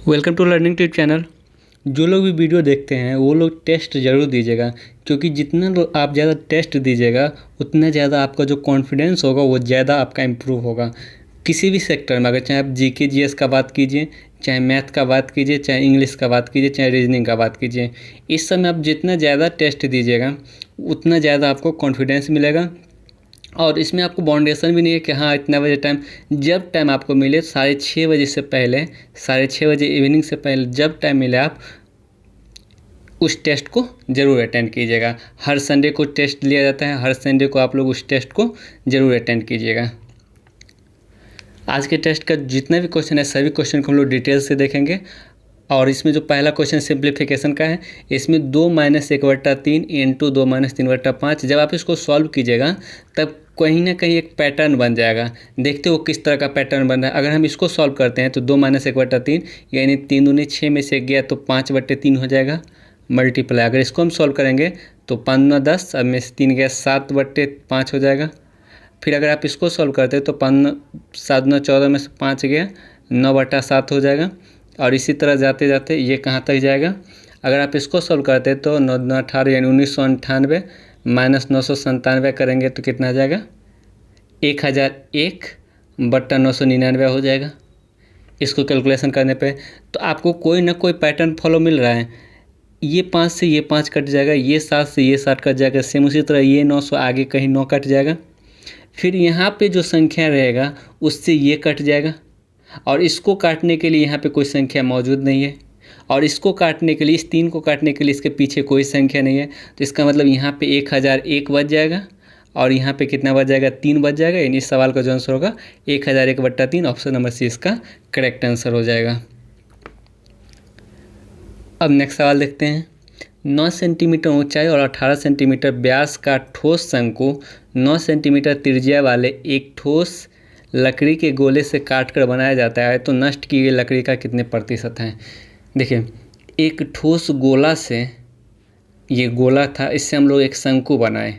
Welcome to learning tube channel. जो लोग भी वीडियो देखते हैं वो लोग टेस्ट ज़रूर दीजिएगा, क्योंकि जितना आप ज़्यादा टेस्ट दीजिएगा उतना ज़्यादा आपका जो कॉन्फिडेंस होगा वो ज़्यादा आपका इम्प्रूव होगा। किसी भी सेक्टर में, अगर चाहे आप जीके जीएस का बात कीजिए, चाहे मैथ का बात कीजिए, चाहे इंग्लिश का बात कीजिए, चाहे रीजनिंग का बात कीजिए, इस समय आप जितना ज़्यादा टेस्ट दीजिएगा उतना ज़्यादा आपको कॉन्फिडेंस मिलेगा। और इसमें आपको बाउंडेशन भी नहीं है कि हाँ इतना बजे टाइम, जब टाइम आपको मिले 6:30 बजे से पहले, 6:30 बजे इवनिंग से पहले जब टाइम मिले आप उस टेस्ट को ज़रूर अटेंड कीजिएगा। हर संडे को टेस्ट लिया जाता है, हर संडे को आप लोग उस टेस्ट को ज़रूर अटेंड कीजिएगा। आज के टेस्ट का जितना भी क्वेश्चन है सभी क्वेश्चन को हम लोग डिटेल से देखेंगे। और इसमें जो पहला क्वेश्चन सिंप्लीफिकेशन का है, इसमें 2 - 1/3 इंटू 2 - 3/5, जब आप इसको सॉल्व कीजिएगा तब कहीं ना कहीं एक पैटर्न बन जाएगा। देखते हो किस तरह का पैटर्न बन रहा है। अगर हम इसको सॉल्व करते हैं तो 2 - 1/3 यानी 3 दूनी 6 में से गया तो 5/3 हो जाएगा मल्टीप्लाई। अगर इसको हम सॉल्व करेंगे तो 5 × 10, अब में से 3 गया 7/5 हो जाएगा। फिर अगर आप इसको सॉल्व करते हैं तो 5 × 7 = 14 में से 5 गया 9/7 हो जाएगा। और इसी तरह जाते जाते ये कहाँ तक जाएगा। अगर आप इसको सॉल्व करते हैं तो 9 × 18 यानी 1998 - 997 करेंगे तो कितना आ जाएगा 1001/999 हो जाएगा। इसको कैलकुलेशन करने पे तो आपको कोई ना कोई पैटर्न फॉलो मिल रहा है। ये 5 से ये 5 कट जाएगा, ये 7 से ये 7 कट जाएगा, सेम उसी तरह ये 9 से आगे कहीं 9 कट जाएगा। फिर यहाँ पे जो संख्या रहेगा उससे ये कट जाएगा, और इसको काटने के लिए यहाँ पे कोई संख्या मौजूद नहीं है, और इसको काटने के लिए, इस 3 को काटने के लिए इसके पीछे कोई संख्या नहीं है। तो इसका मतलब यहाँ पे 1001 बच जाएगा, और यहाँ पे कितना बच जाएगा 3 बच जाएगा। यानी इस सवाल का जो आंसर होगा 1001/3, ऑप्शन नंबर सी इसका करेक्ट आंसर हो जाएगा। अब नेक्स्ट सवाल देखते हैं। 9 सेंटीमीटर ऊंचाई और 18 सेंटीमीटर व्यास का ठोस शंकु 9 सेंटीमीटर त्रिज्या वाले एक ठोस लकड़ी के गोले से काटकर बनाया जाता है, तो नष्ट की गई लकड़ी का कितने प्रतिशत है। देखिए, एक ठोस गोला से, ये गोला था, इससे हम लोग एक शंकु बनाए,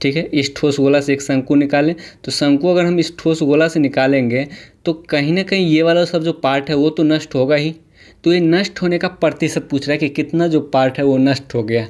ठीक है। इस ठोस गोला से एक शंकु निकालें, तो शंकु अगर हम इस ठोस गोला से निकालेंगे तो कहीं ना कहीं ये वाला सब जो पार्ट है वो तो नष्ट होगा ही। तो ये नष्ट होने का प्रतिशत पूछ रहा है कि कितना जो पार्ट है वो नष्ट हो गया।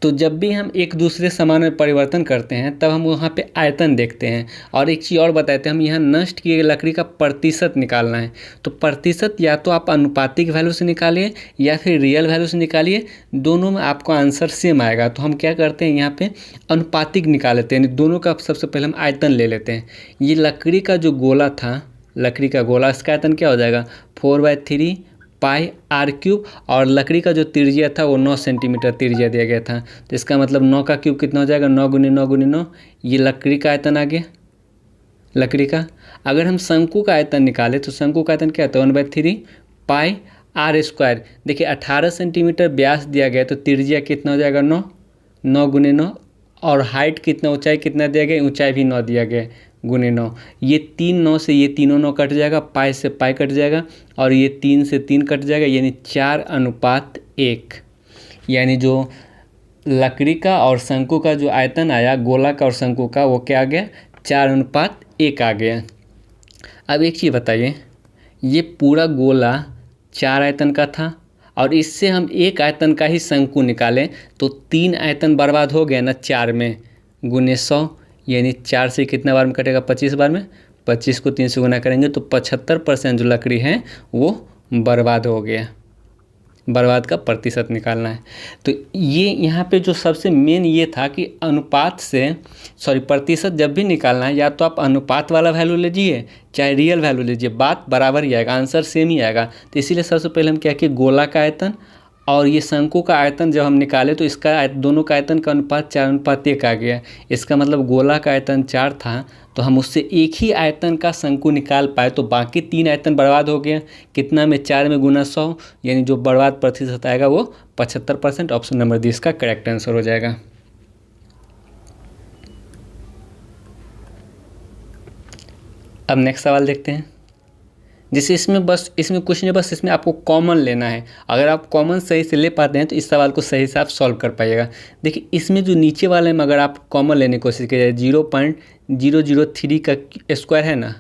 तो जब भी हम एक दूसरे सामान में परिवर्तन करते हैं तब हम वहाँ पे आयतन देखते हैं। और एक चीज़ और बताते हैं, हम यहाँ नष्ट किए गए लकड़ी का प्रतिशत निकालना है। तो प्रतिशत या तो आप अनुपातिक वैल्यू से निकालिए या फिर रियल वैल्यू से निकालिए, दोनों में आपको आंसर सेम आएगा। तो हम क्या करते हैं, यहाँ पे अनुपातिक निकाल लेते हैं, दोनों का सबसे पहले हम आयतन ले लेते हैं। ये लकड़ी का जो गोला था, लकड़ी का गोला, इसका आयतन क्या हो जाएगा 4/3 πr³, और लकड़ी का जो त्रिज्या था वो 9 सेंटीमीटर त्रिज्या दिया गया था। तो इसका मतलब 9 का क्यूब कितना हो जाएगा 9 × 9 × 9, ये लकड़ी का आयतन आ गया लकड़ी का। अगर हम शंकु का आयतन निकालें तो शंकु का आयतन क्या होता है 1/3 πr²। देखिए 18 सेंटीमीटर व्यास दिया गया तो त्रिज्या कितना हो जाएगा 9 × 9, और हाइट कितना, ऊंचाई कितना दिया गया, ऊंचाई भी 9 दिया गया × 9। ये 3 9 से ये तीनों 9 कट जाएगा, पाई से पाई कट जाएगा, और ये 3 से 3 कट जाएगा, यानी 4:1। यानी जो लकड़ी का और शंकु का जो आयतन आया, गोला का और शंकु का, वो क्या आ गया 4:1 आ गया। अब एक चीज़ बताइए, ये पूरा गोला 4 आयतन का था और इससे हम 1 आयतन का ही शंकु निकालें तो 3 आयतन बर्बाद हो गया ना 4 में × 100, यानी 4 से कितना बार में कटेगा 25 बार में, 25 को 3 से गुना करेंगे तो 75% जो लकड़ी है वो बर्बाद हो गया। बर्बाद का प्रतिशत निकालना है। तो ये यहाँ पे जो सबसे मेन ये था कि अनुपात से, प्रतिशत जब भी निकालना है या तो आप अनुपात वाला वैल्यू लीजिए चाहे रियल वैल्यू लीजिए, बात बराबर ही आएगा, आंसर सेम ही आएगा। तो इसीलिए सबसे पहले हम क्या किए, गोला का आयतन और ये शंकु का आयतन जब हम निकाले तो इसका दोनों का आयतन का अनुपात 4:1 आ गया। इसका मतलब गोला का आयतन 4 था तो हम उससे एक ही आयतन का शंकु निकाल पाए, तो बाकी 3 आयतन बर्बाद हो गया। कितना में 4 में × 100, यानी जो बर्बाद प्रतिशत आएगा वो 75%, ऑप्शन नंबर डी इसका करेक्ट आंसर हो जाएगा। अब नेक्स्ट सवाल देखते हैं। जैसे इसमें कुछ नहीं, बस इसमें आपको कॉमन लेना है। अगर आप कॉमन सही से ले पाते हैं तो इस सवाल को सही से आप सॉल्व कर पाइएगा। देखिए, इसमें जो नीचे वाले में अगर आप कॉमन लेने की कोशिश कीजिए 0.003 का स्क्वायर है ना,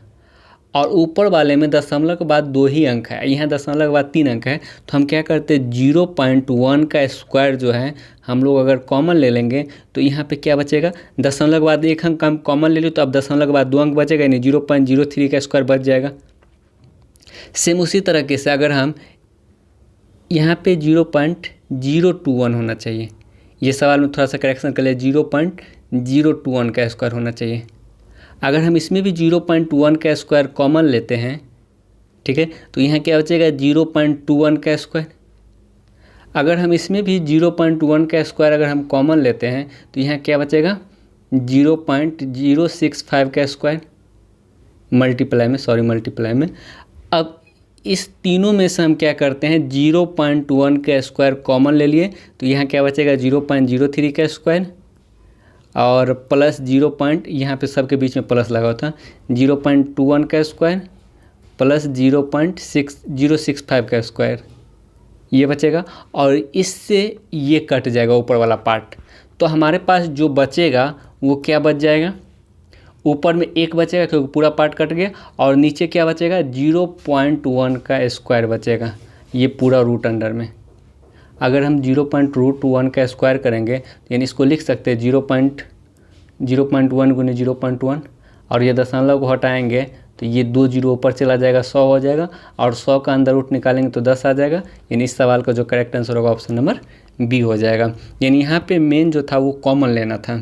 और ऊपर वाले में दशमलव के बाद 2 ही अंक है, यहाँ दशमलव के बाद 3 अंक है, तो हम क्या करते हैं 0.1 का स्क्वायर जो है हम लोग अगर कॉमन ले लेंगे तो यहाँ पे क्या बचेगा, दशमलव के बाद 1 अंक हम कॉमन ले लो तो अब दशमलव के बाद 2 अंक बचेगा, यानी 0.03 का स्क्वायर बच जाएगा। सेम उसी तरीके से अगर हम यहाँ पे 0.021 होना चाहिए, ये सवाल में थोड़ा सा करेक्शन कर लिया, 0.021 का स्क्वायर होना चाहिए। अगर हम इसमें भी 0.1 का स्क्वायर कॉमन लेते हैं, ठीक है, तो यहाँ क्या बचेगा 0.21 का स्क्वायर। अगर हम इसमें भी 0.1 का स्क्वायर अगर हम कॉमन लेते हैं तो यहाँ क्या बचेगा 0.065 का स्क्वायर मल्टीप्लाई में। अब इस तीनों में से हम क्या करते हैं 0.1 का स्क्वायर कॉमन ले लिए तो यहाँ क्या बचेगा 0.03 का स्क्वायर और प्लस 0. यहाँ पे सबके बीच में प्लस लगा होता 0.21 का स्क्वायर प्लस 0.065 का स्क्वायर, ये बचेगा और इससे ये कट जाएगा ऊपर वाला पार्ट। तो हमारे पास जो बचेगा वो क्या बच जाएगा, ऊपर में 1 बचेगा क्योंकि पूरा पार्ट कट गया और नीचे क्या बचेगा 0.1 का स्क्वायर बचेगा, ये पूरा रूट अंडर में। अगर हम 0.1 का स्क्वायर करेंगे तो यानी इसको लिख सकते हैं 0.1 गुने 0.1 और ये दशमलव को हटाएंगे तो ये 2 जीरो ऊपर चला जाएगा, 100 हो जाएगा और 100 का अंदर रूट निकालेंगे तो 10 आ जाएगा। यानी इस सवाल का जो करेक्ट आंसर होगा ऑप्शन नंबर बी हो जाएगा। यानी यहाँ पे मेन जो था वो कॉमन लेना था।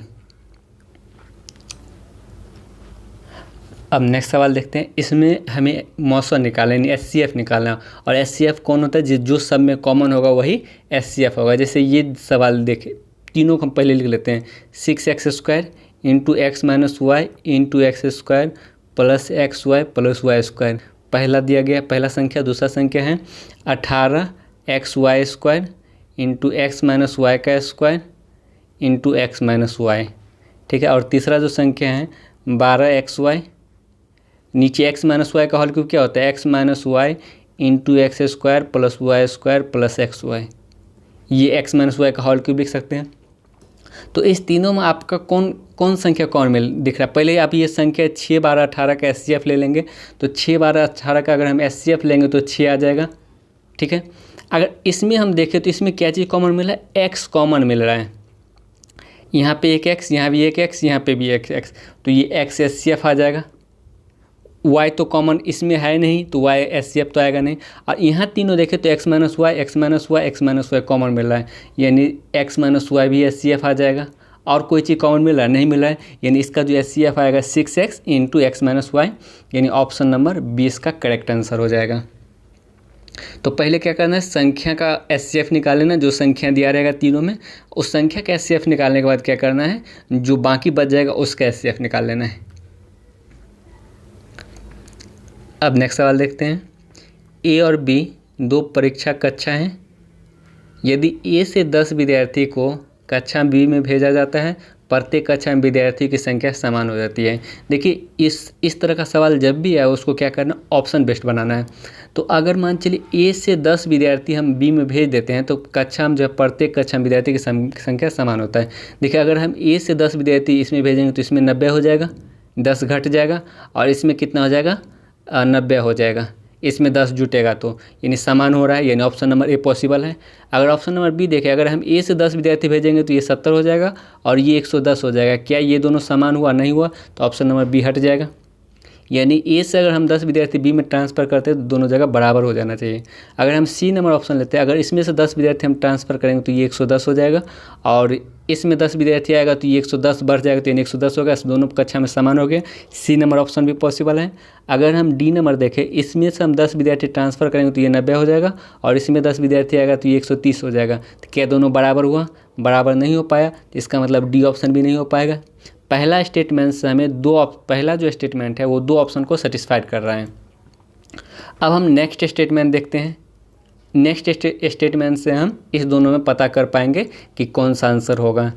अब नेक्स्ट सवाल देखते हैं, इसमें हमें मौसा निकालना यानी SCF निकालना, और SCF कौन होता है जो सब में कॉमन होगा वही SCF होगा। जैसे ये सवाल देखें, तीनों को हम पहले लिख लेते हैं 6x² into x minus y into x square plus XY plus y square. पहला दिया गया पहला संख्या, दूसरा संख्या है 18xy² into x minus y का square into x minus y, ठीक है। और तीसरा जो संख्या है 12xy, नीचे x माइनस वाई का होल क्यूब क्या होता है x minus y into x square plus y square plus XY, ये x माइनस वाई का होल क्यूब लिख सकते हैं। तो इस तीनों में आपका कौन संख्या कौन मिल दिख रहा है। पहले आप ये संख्या 6, 12, 18 का SCF ले लेंगे तो 6, 12, 18 का अगर हम SCF लेंगे तो 6 आ जाएगा, ठीक है। अगर इसमें हम देखें तो इसमें क्या चीज़ कॉमन मिला है, x कॉमन मिल रहा है। यहाँ पे एक x, यहाँ भी एक x, यहाँ पे भी एक x, तो ये x SCF आ जाएगा। y तो कॉमन इसमें है नहीं तो y SCF तो आएगा नहीं। और यहाँ तीनों देखें तो x minus y, x minus y, x minus y common मिल रहा है, यानी x माइनस वाई भी SCF आ जाएगा। और कोई चीज़ कॉमन मिल रहा है, नहीं मिल रहा है, यानी इसका जो SCF आएगा 6x into x minus y, यानी ऑप्शन नंबर 20 का करेक्ट आंसर हो जाएगा। तो पहले क्या करना है, संख्या का SCF निकाल लेना, जो संख्या दिया रहेगा तीनों में उस संख्या का SCF निकालने के बाद क्या करना है, जो बाकी बच जाएगा उसका SCF निकाल लेना है। अब नेक्स्ट सवाल देखते हैं, A और B दो परीक्षा कक्षा हैं। यदि A से 10 विद्यार्थी को कक्षा B में भेजा जाता है, प्रत्येक कक्षा में विद्यार्थी की संख्या समान हो जाती है। देखिए इस तरह का सवाल जब भी आए उसको क्या करना, ऑप्शन बेस्ड बनाना है। तो अगर मान चलिए A से 10 विद्यार्थी हम B में भेज देते हैं तो कक्षा में जब प्रत्येक कक्षा में विद्यार्थी की संख्या समान होता है। देखिए अगर हम A से 10 विद्यार्थी इसमें भेजेंगे तो इसमें 90 हो जाएगा, 10 घट जाएगा और इसमें कितना हो जाएगा 90 हो जाएगा, इसमें 10 जुटेगा तो यानी समान हो रहा है, यानी ऑप्शन नंबर ए पॉसिबल है। अगर ऑप्शन नंबर बी देखें, अगर हम A से 10 विद्यार्थी भेजेंगे तो ये 70 हो जाएगा और ये 110 हो जाएगा। क्या ये दोनों समान हुआ, नहीं हुआ, तो ऑप्शन नंबर बी हट जाएगा। यानी A से अगर हम 10 विद्यार्थी B में ट्रांसफ़र करते हैं तो दोनों जगह बराबर हो जाना चाहिए। अगर हम C नंबर ऑप्शन लेते हैं, अगर इसमें से 10 विद्यार्थी हम ट्रांसफ़र करेंगे तो ये 110 हो जाएगा और इसमें 10 विद्यार्थी आएगा तो ये 110 बढ़ जाएगा तो यानी 110 होगा, दोनों कक्षा में समान हो गए। C नंबर ऑप्शन भी पॉसिबल है। अगर हम D नंबर देखें, इसमें से हम 10 विद्यार्थी ट्रांसफ़र करेंगे तो ये 90 हो जाएगा और इसमें 10 विद्यार्थी आएगा तो ये 130 हो जाएगा। तो क्या दोनों बराबर हुआ, बराबर नहीं हो पाया, तो इसका मतलब D ऑप्शन भी नहीं हो पाएगा। पहला स्टेटमेंट से हमें पहला जो स्टेटमेंट है वो 2 ऑप्शन को सेटिस्फाइड कर रहा है। अब हम नेक्स्ट स्टेटमेंट देखते हैं। नेक्स्ट स्टेटमेंट से हम इस दोनों में पता कर पाएंगे कि कौन सा आंसर होगा।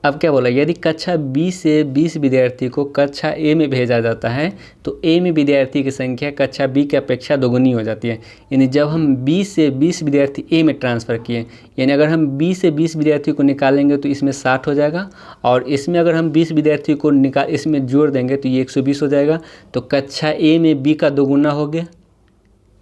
अब क्या बोला, यदि कक्षा बी से 20 विद्यार्थी को कक्षा ए में भेजा जाता है तो ए में विद्यार्थी की संख्या कक्षा बी की अपेक्षा दोगुनी हो जाती है। यानी जब हम बी से 20 विद्यार्थी ए में ट्रांसफ़र किए, यानी अगर हम बी से 20 विद्यार्थी को निकालेंगे तो इसमें 60 हो जाएगा, और इसमें अगर हम 20 विद्यार्थी को इसमें जोड़ देंगे तो ये 120 हो जाएगा। तो कक्षा ए में बी का दोगुना हो गया,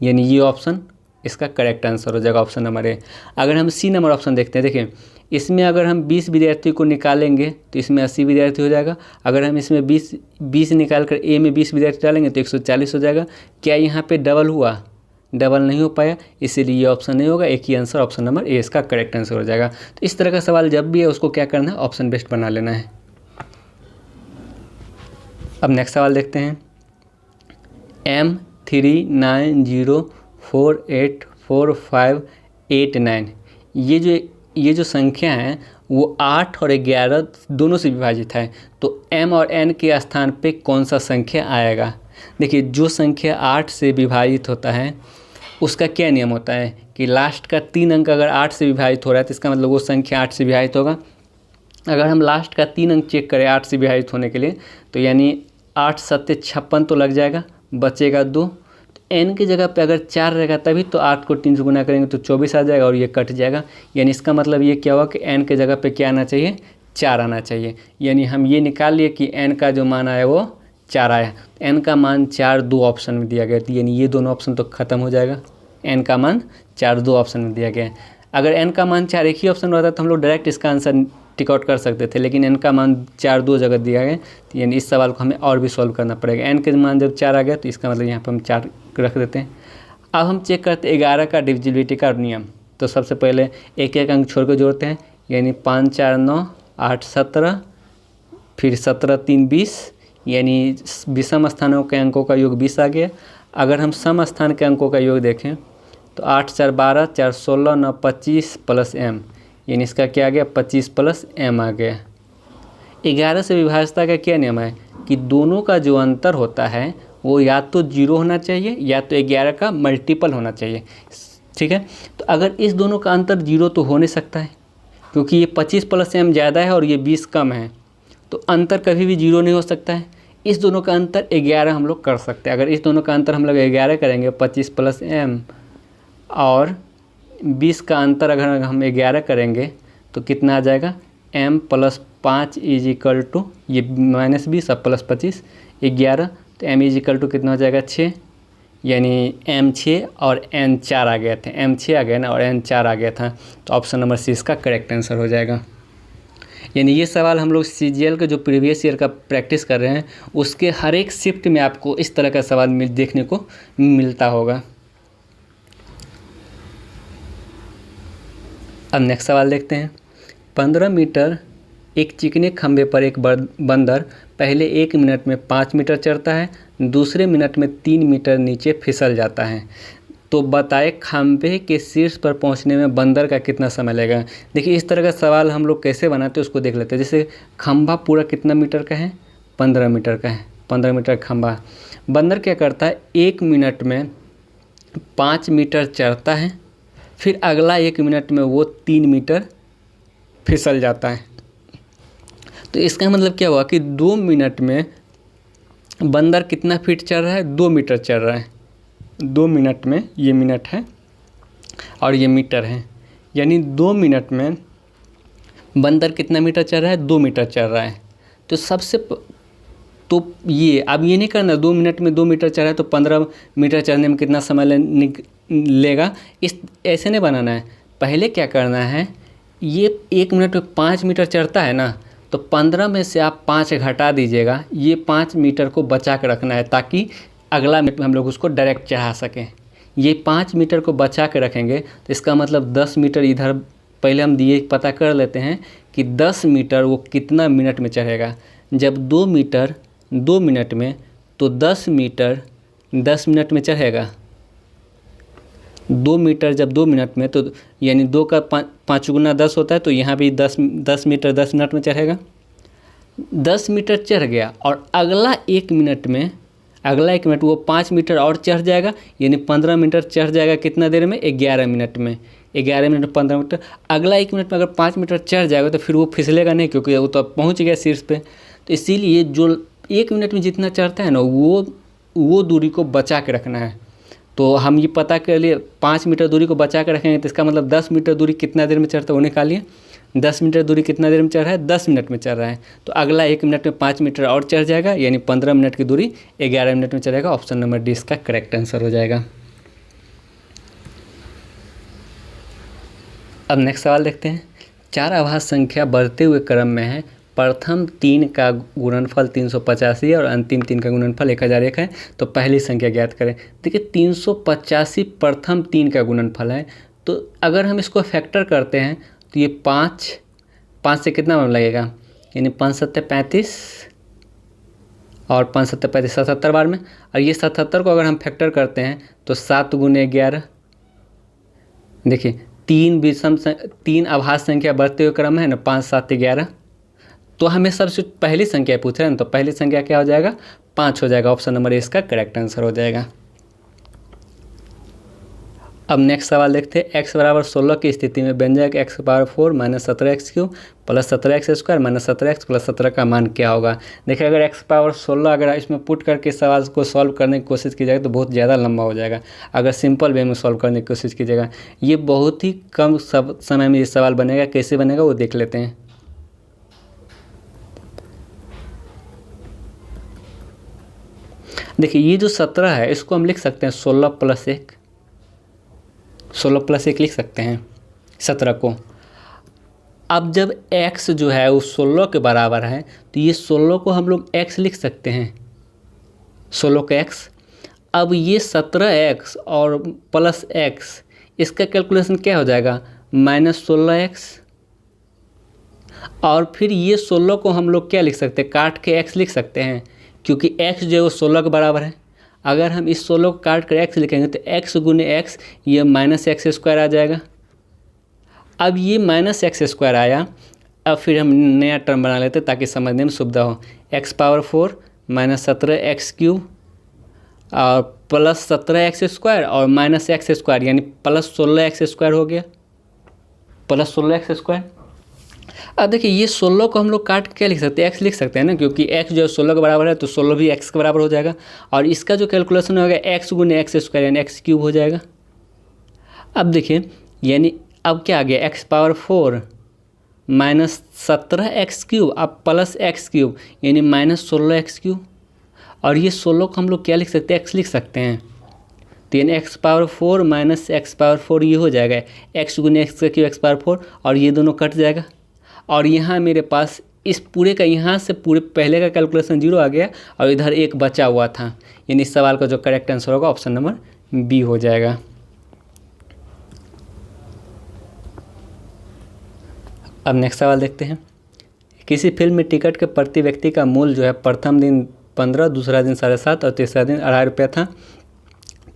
यानी ये ऑप्शन इसका करेक्ट आंसर हो जाएगा, ऑप्शन नंबर ए। अगर हम सी नंबर ऑप्शन देखते हैं, देखिए इसमें अगर हम 20 विद्यार्थी को निकालेंगे तो इसमें 80 विद्यार्थी हो जाएगा। अगर हम इसमें 20 निकाल कर ए में 20 विद्यार्थी डालेंगे तो 140 हो जाएगा। क्या यहाँ पे डबल हुआ? डबल नहीं हो पाया, इसीलिए ये ऑप्शन नहीं होगा। एक ही आंसर ऑप्शन नंबर ए इसका करेक्ट आंसर हो जाएगा। तो इस तरह का सवाल जब भी है उसको क्या करना है, ऑप्शन बेस्ड बना लेना है। अब नेक्स्ट सवाल देखते हैं। M39048458 ये जो संख्या है वो 8 और 11 दोनों से विभाजित है, तो m और n के स्थान पे कौन सा संख्या आएगा? देखिए जो संख्या 8 से विभाजित होता है उसका क्या नियम होता है कि लास्ट का 3 अंक अगर 8 से विभाजित हो रहा है तो इसका मतलब वो संख्या 8 से विभाजित होगा। अगर हम लास्ट का 3 अंक चेक करें 8 से विभाजित होने के लिए तो यानी 8 7 56 तो लग जाएगा, बचेगा 2। n की जगह पे अगर 4 रहेगा तभी तो 8 को 3 से गुना करेंगे तो 24 आ जाएगा और ये कट जाएगा। यानी इसका मतलब ये क्या हुआ कि n के जगह पे क्या आना चाहिए, 4 आना चाहिए। यानी हम ये निकाल लिए कि n का जो मान आया वो 4 आया। n का मान 4 दो ऑप्शन में दिया गया, यानी ये दोनों ऑप्शन तो ख़त्म हो जाएगा। n का मान 4 दो ऑप्शन में दिया गया है। अगर n का मान 4 एक ही ऑप्शन में रहता तो हम लोग डायरेक्ट इसका आंसर टिक आउट कर सकते थे, लेकिन n का मान 4 दो जगह दिया गया, तो यानी इस सवाल को हमें और भी सॉल्व करना पड़ेगा। n के मान जब 4 आ गया तो इसका मतलब यहाँ पर हम 4 रख देते हैं। अब हम चेक करते हैं 11 का डिविजिबिलिटी का नियम। तो सबसे पहले एक एक अंक छोड़ कर जोड़ते हैं, यानी 5 4 9 8 17, फिर 17 3 20, यानी विषम स्थानों के अंकों का योग 20 आ गया। अगर हम सम स्थान के अंकों का योग देखें तो 8 4 12, 4 16, 9 25 प्लस m, यानी इसका क्या आ गया 25 प्लस m आ गया। 11 से विभाज्यता का क्या नियम है कि दोनों का जो अंतर होता है वो या तो 0 होना चाहिए या तो 11 का मल्टीपल होना चाहिए। ठीक है, तो अगर इस दोनों का अंतर 0 तो हो नहीं सकता है, क्योंकि ये 25 प्लस m ज़्यादा है और ये 20 कम है, तो अंतर कभी भी 0 नहीं हो सकता है। इस दोनों का अंतर 11 हम लोग कर सकते हैं। अगर इस दोनों का अंतर हम लोग 11 करेंगे, 25 प्लस m और 20 का अंतर अगर हम 11 करेंगे तो कितना आ जाएगा, m plus 5 is equal to ये -20 अब प्लस 25 11, तो m इज इक्वल टू कितना हो जाएगा 6, यानी m 6 और n 4 आ गए थे। m 6 आ गया ना और n 4 आ गया था, तो ऑप्शन नंबर सी इसका करेक्ट आंसर हो जाएगा। यानी ये सवाल हम लोग CGL का जो प्रीवियस ईयर का प्रैक्टिस कर रहे हैं उसके हर एक शिफ्ट में आपको इस तरह का सवाल देखने को मिलता होगा। अब नेक्स्ट सवाल देखते हैं। 15 मीटर एक चिकने खंभे पर एक बंदर पहले 1 मिनट में 5 मीटर चढ़ता है, दूसरे मिनट में 3 मीटर नीचे फिसल जाता है। तो बताए खंभे के शीर्ष पर पहुंचने में बंदर का कितना समय लगेगा। देखिए इस तरह का सवाल हम लोग कैसे बनाते हैं उसको देख लेते हैं। जैसे खंभा पूरा कितना मीटर का है, 15 मीटर का है, 15 मीटर खंभा। बंदर क्या करता है, 1 मिनट में 5 मीटर चढ़ता है, फिर अगला 1 मिनट में वो 3 मीटर फिसल जाता है। तो इसका मतलब क्या हुआ कि 2 मिनट में बंदर कितना फीट चढ़ रहा है, 2 मीटर चढ़ रहा है। 2 मिनट में, ये मिनट है और ये मीटर है, यानी 2 मिनट में बंदर कितना मीटर चढ़ रहा है, 2 मीटर चढ़ रहा है। तो तो ये अब ये नहीं करना 2 मिनट में 2 मीटर चढ़ा है तो 15 मीटर चढ़ने में कितना समय लेगा, इस ऐसे नहीं बनाना है। पहले क्या करना है, ये 1 मिनट में 5 मीटर चढ़ता है ना, तो 15 में से आप 5 घटा दीजिएगा, ये 5 मीटर को बचा कर रखना है ताकि अगला मिनट में हम लोग उसको डायरेक्ट चढ़ा सकें। ये 5 मीटर को बचा के रखेंगे तो इसका मतलब 10 मीटर इधर पहले हम दिए पता कर लेते हैं कि 10 मीटर वो कितना मिनट में चढ़ेगा। जब 2 मीटर 2 मिनट में, तो 10 मीटर 10 मिनट में चढ़ेगा। 2 मीटर जब 2 मिनट में, तो यानी 2 का 5 गुना 10 होता है, तो यहाँ भी 10 मीटर 10 मिनट में चढ़ेगा। 10 मीटर चढ़ गया और अगला 1 मिनट में वो 5 मीटर और चढ़ जाएगा, यानी 15 मीटर चढ़ जाएगा कितना देर में, 11 मिनट में। 11 मिनट में 15 मीटर। अगला 1 मिनट में अगर 5 मीटर चढ़ जाएगा तो फिर वो फिसलेगा नहीं, क्योंकि वो तो पहुँच गया शीर्ष पे। तो इसीलिए जो 1 मिनट में जितना चढ़ता है ना, वो दूरी को बचा के रखना है। तो हम ये पता कर लिए 5 मीटर दूरी को बचा के रखेंगे, तो इसका मतलब 10 मीटर दूरी कितना देर में चढ़ता है वो निकालिए। 10 मीटर दूरी कितना देर में चढ़ रहा है, 10 मिनट में चढ़ रहा है। तो अगला 1 मिनट में 5 मीटर और चढ़ जाएगा, यानी 15 मिनट की दूरी 11 मिनट में चढ़ेगा। ऑप्शन नंबर डी इसका करेक्ट आंसर हो जाएगा। अब नेक्स्ट सवाल देखते हैं। 4 आभास संख्या बढ़ते हुए क्रम में है। प्रथम 3 का गुणनफल 385 और अंतिम 3 का गुणनफल 1001 है। तो पहली संख्या ज्ञात करें। देखिए 385 प्रथम 3 का गुणनफल है, तो अगर हम इसको फैक्टर करते हैं तो ये 5 से कितना बार लगेगा, यानी 5 7 35 और 5 7 35 77 बार में। और ये 77 को अगर हम फैक्टर करते हैं तो 7 गुने 11। देखिए 3 आभास संख्या बढ़ते हुए क्रम है ना, 5 7 11। तो हमें सबसे पहली संख्या पूछ रहे हैं, तो पहली संख्या क्या हो जाएगा, 5 हो जाएगा। ऑप्शन नंबर ए इसका करेक्ट आंसर हो जाएगा। अब नेक्स्ट सवाल देखते हैं। x बराबर 16 की स्थिति में व्यंजक x power 4 minus 17x³ plus 17x² minus 17x plus 17 का मान क्या होगा। देखिए अगर x पावर 16 अगर इसमें पुट करके सवाल को सॉल्व करने की कोशिश की जाए तो बहुत ज़्यादा लंबा हो जाएगा। अगर सिंपल वे में सॉल्व करने की कोशिश कीजिएगा, ये बहुत ही कम समय में ये सवाल बनेगा। कैसे बनेगा वो देख लेते हैं। देखिए ये जो 17 है इसको हम लिख सकते हैं 16 प्लस 1, 16 प्लस 1 लिख सकते हैं 17 को। अब जब x जो है वो 16 के बराबर है तो ये 16 को हम लोग x लिख सकते हैं, 16 का x। अब ये 17x और प्लस x, इसका कैलकुलेशन क्या हो जाएगा, माइनस 16x। और फिर ये 16 को हम लोग क्या लिख सकते हैं, काट के x लिख सकते हैं, क्योंकि x जो है वो 16 के बराबर है। अगर हम इस 16 को काट कर x लिखेंगे तो x गुने x ये माइनस x² आ जाएगा। अब ये माइनस x² आया। अब फिर हम नया टर्म बना लेते हैं ताकि समझने में सुविधा हो। x पावर 4 माइनस 17x³ और प्लस 17x² और माइनस x², यानी प्लस 16x² हो गया, प्लस 16x²। अब देखिए ये 16 को हम लोग काट के क्या लिख सकते हैं, x लिख सकते हैं ना, क्योंकि x जो 16 के बराबर है तो 16 भी x के बराबर हो जाएगा। और इसका जो कैलकुलेशन होगा x गुने x² यानी x³ हो जाएगा। अब देखिए यानी अब क्या आ गया, x पावर 4 माइनस 17x³ अब प्लस x³ यानी माइनस 16x³। और ये 16 को हम लोग क्या लिख सकते हैं, x लिख सकते हैं। तो यानी x power 4 minus x power 4 ये हो जाएगा x गुने x³ x पावर 4, और ये दोनों कट जाएगा। और यहाँ मेरे पास इस पूरे का यहाँ से पूरे पहले का कैलकुलेशन 0 आ गया और इधर 1 बचा हुआ था, यानी इस सवाल का जो करेक्ट आंसर होगा ऑप्शन नंबर बी हो जाएगा। अब नेक्स्ट सवाल देखते हैं। किसी फिल्म में टिकट के प्रति व्यक्ति का मूल्य जो है प्रथम दिन 15, दूसरा दिन 7.5 और तीसरा दिन 2.5 रुपया था।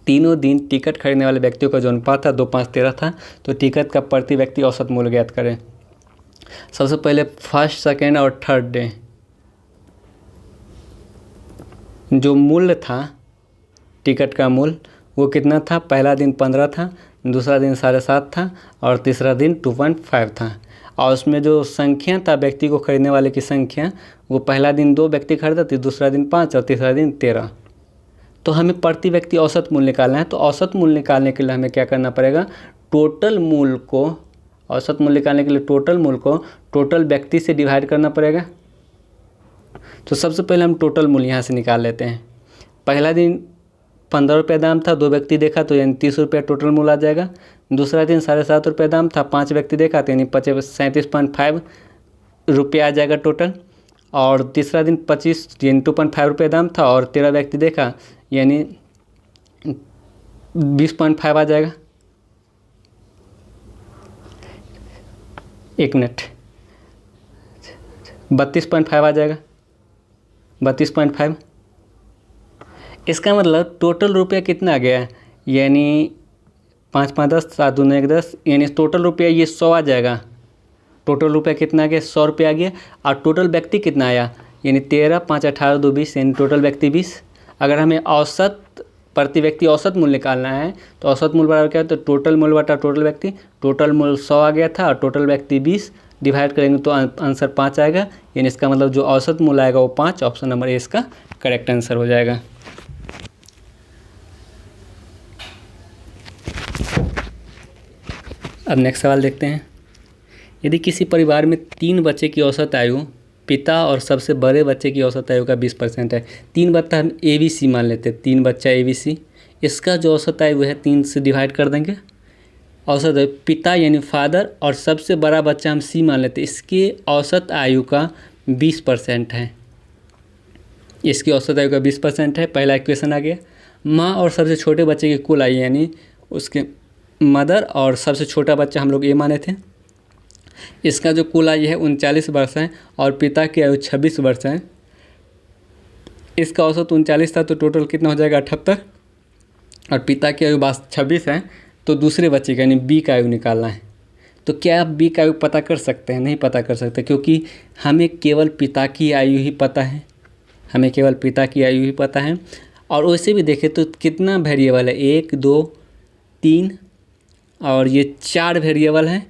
तीनों दिन टिकट खरीदने वाले व्यक्तियों का जो अनुपात था 2, 5, 13 था। तो टिकट का प्रति व्यक्ति औसत मूल्य ज्ञात करें। सबसे पहले फर्स्ट, सेकेंड और थर्ड डे जो मूल्य था टिकट का मूल्य वो कितना था, पहला दिन 15 था, दूसरा दिन 7.5 था और तीसरा दिन 2.5 था। और उसमें जो संख्या था व्यक्ति को खरीदने वाले की संख्या, वो पहला दिन 2 व्यक्ति खरीदा था, दूसरा दिन 5 और तीसरा दिन 13। तो हमें प्रति व्यक्ति औसत मूल्य निकालना है। तो औसत मूल्य निकालने के लिए हमें क्या करना पड़ेगा, टोटल मूल्य को, औसत मूल्य निकालने के लिए टोटल मूल्य को टोटल व्यक्ति से डिवाइड करना पड़ेगा। तो सबसे पहले हम टोटल मूल्य यहाँ से निकाल लेते हैं। पहला दिन 15 रुपये दाम था, 2 व्यक्ति देखा तो यानी 30 रुपये टोटल मूल्य आ जाएगा। दूसरा दिन 7.5 रुपये दाम था, 5 व्यक्ति देखा तो यानी 37.5 रुपये आ जाएगा टोटल। और तीसरा दिन 25 यानी 2.5 रुपये दाम था और 13 व्यक्ति देखा यानी 20.5 आ जाएगा। 1 मिनट, 32.5 आ जाएगा, 32.5। इसका मतलब टोटल रुपया कितना आ गया, यानी 5, 5, 10, 7, 2, 1, 10, यानी टोटल रुपया ये 100 आ जाएगा। टोटल रुपया कितना आ गया, 100 रुपया आ गया। और टोटल व्यक्ति कितना आया, यानी 13, 5, 18, 2, 20, यानी टोटल व्यक्ति 20। अगर हमें औसत प्रति व्यक्ति औसत मूल्य निकालना है तो औसत मूल्य बराबर क्या है, तो टोटल मूल्य बटा टोटल व्यक्ति। टोटल मूल्य 100 आ गया था और टोटल व्यक्ति 20, डिवाइड करेंगे तो आंसर 5 आएगा। यानी इसका मतलब जो औसत मूल्य आएगा वो 5, ऑप्शन नंबर ए इसका करेक्ट आंसर हो जाएगा। अब नेक्स्ट सवाल देखते हैं। यदि किसी परिवार में 3 बच्चे की औसत आयु पिता और सबसे बड़े बच्चे की औसत आयु का 20% है। 3 बच्चा हम ABC मान लेते हैं, 3 बच्चा ABC, इसका जो औसत आयु है 3 से डिवाइड कर देंगे। औसत आयु पिता यानी फादर और सबसे बड़ा बच्चा हम C मान लेते हैं, इसकी औसत आयु का 20% है। इसकी औसत आयु का 20% है। पहला इक्वेशन आ गया। माँ और सबसे छोटे बच्चे की कुल आयु यानी उसके मदर और सबसे छोटा बच्चा हम लोग A माने थे, इसका जो कुल आयु है 39 वर्ष है और पिता की आयु 26 वर्ष है। इसका औसत 39 था तो टोटल कितना हो जाएगा 78, और पिता की आयु 26 है तो दूसरे बच्चे का यानी B का आयु निकालना है। तो क्या आप B का आयु पता कर सकते हैं? नहीं पता कर सकते, क्योंकि हमें केवल पिता की आयु ही पता है, हमें केवल पिता की आयु ही पता है। और वैसे भी देखें तो कितना वेरिएबल है, 1 2 3 और ये 4 वेरिएबल हैं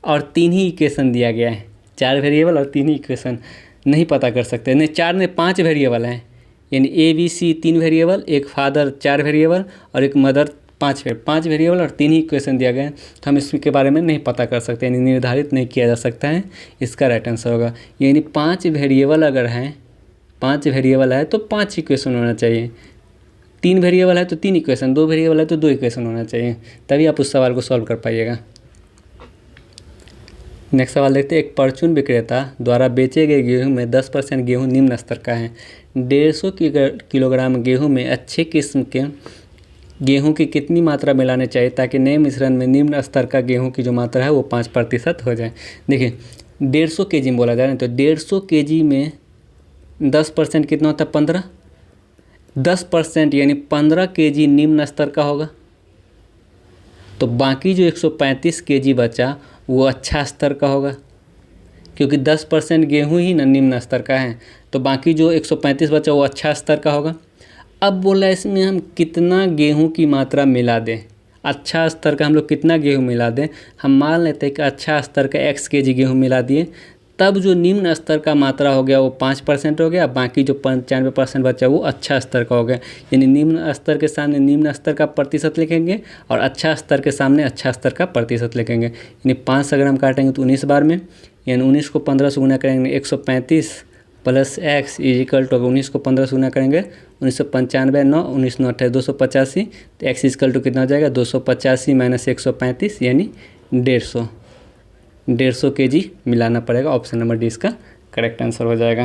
और 3 ही इक्वेशन दिया गया है। 4 वेरिएबल और 3 ही इक्वेशन नहीं पता कर सकते। नहीं, 4 में 5 वेरिएबल हैं, यानी ABC 3 वेरिएबल, एक फादर 4 वेरिएबल और एक मदर 5 वेरिएबल और 3 ही इक्वेशन दिया गया है। तो हम इसके बारे में नहीं पता कर सकते, यानी निर्धारित नहीं किया जा सकता है। इसका राइट आंसर होगा यानी 5 वेरिएबल अगर हैं, 5 वेरिएबल है तो 5 इक्वेशन होना चाहिए। 3 वेरिएबल है तो 3 इक्वेशन, 2 वेरिएबल है तो 2 इक्वेशन होना चाहिए, तभी आप उस सवाल को सॉल्व कर पाइएगा। नेक्स्ट सवाल देखते हैं। एक परचून विक्रेता द्वारा बेचे गए गेहूं में 10% गेहूं निम्न स्तर का है। 150 किलोग्राम गेहूं में अच्छे किस्म के गेहूं की कितनी मात्रा मिलानी चाहिए ताकि नए मिश्रण में निम्न स्तर का गेहूं की जो मात्रा है वो 5% हो जाए। देखिए 150 kg में बोला जा रहा है, तो 150 kg में 10% कितना होता है 15, 10% यानी 15 kg निम्न स्तर का होगा। तो बाकी जो 135 kg बचा वो अच्छा स्तर का होगा, क्योंकि 10% गेहूं ही ना निम्न स्तर का है, तो बाकी जो 135 बचा वो अच्छा स्तर का होगा। अब बोला इसमें हम कितना गेहूं की मात्रा मिला दें, अच्छा स्तर का हम लोग कितना गेहूं मिला दें। हम मान लेते हैं कि अच्छा स्तर का x kg गेहूं मिला दिए, तब जो निम्न स्तर का मात्रा हो गया वो 5% हो गया, बाकी जो 95% बचा वो अच्छा स्तर का हो गया। यानी निम्न स्तर के सामने निम्न स्तर का प्रतिशत लिखेंगे और अच्छा स्तर के सामने अच्छा स्तर का प्रतिशत लिखेंगे। यानी 5 से अगर हम काटेंगे तो 19 बार में, यानी 19 को 15 से गुना करेंगे 135 प्लस x इजिकल टू 19 को 15 से गुना करेंगे 1995 9 19 9 28 285, तो x इजिकल टू कितना हो जाएगा 285 माइनस 135 यानी 150 kg मिलाना पड़ेगा। ऑप्शन नंबर डी इसका करेक्ट आंसर हो जाएगा।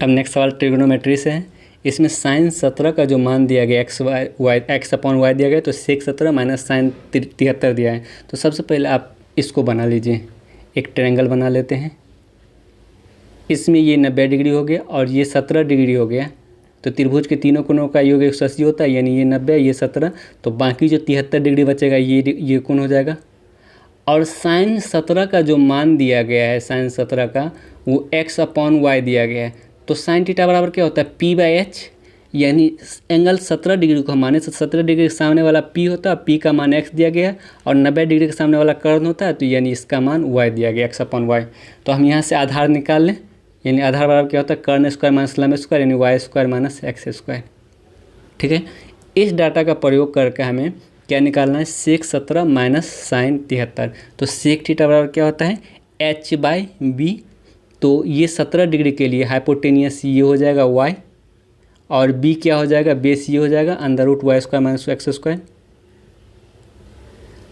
अब नेक्स्ट सवाल ट्रिग्नोमेट्री से है। इसमें साइन 17 का जो मान दिया गया x अपॉन वाई दिया गया, तो सेक 17 माइनस साइन 73 दिया है। तो सबसे पहले आप इसको बना लीजिए, एक ट्रायंगल बना लेते हैं। इसमें ये 90 डिग्री हो गया और ये 17 डिग्री हो गया, तो त्रिभुज के तीनों कोणों का योग 180 होता है, यानी ये 90 ये 17, तो बाकी जो 73 डिग्री बचेगा ये कोण हो जाएगा। और साइन 17 का जो मान दिया गया है, साइन 17 का वो x अपॉन वाई दिया गया है। तो साइन थीटा बराबर क्या होता है p/h, यानी एंगल 17 डिग्री को हम माने तो 17 डिग्री के सामने वाला p होता है, p का मान x दिया गया है, और 90 डिग्री के सामने वाला कर्ण होता है, तो यानी इसका मान y दिया गया x अपॉन वाई। तो हम यहाँ से आधार निकाल लें, यानी आधार बराबर क्या होता है कर्ण स्क्वायर माइनस लंब स्क्वायर यानी y square minus x square. ठीक है, इस डाटा का प्रयोग करके हमें क्या निकालना है, सेक 17 माइनस साइन 73। तो सेक थीटा बराबर क्या होता है h/b। तो ये 17 डिग्री के लिए हाइपोटेनियस ये हो जाएगा y, और b क्या हो जाएगा बेस ये हो जाएगा under root y square minus x square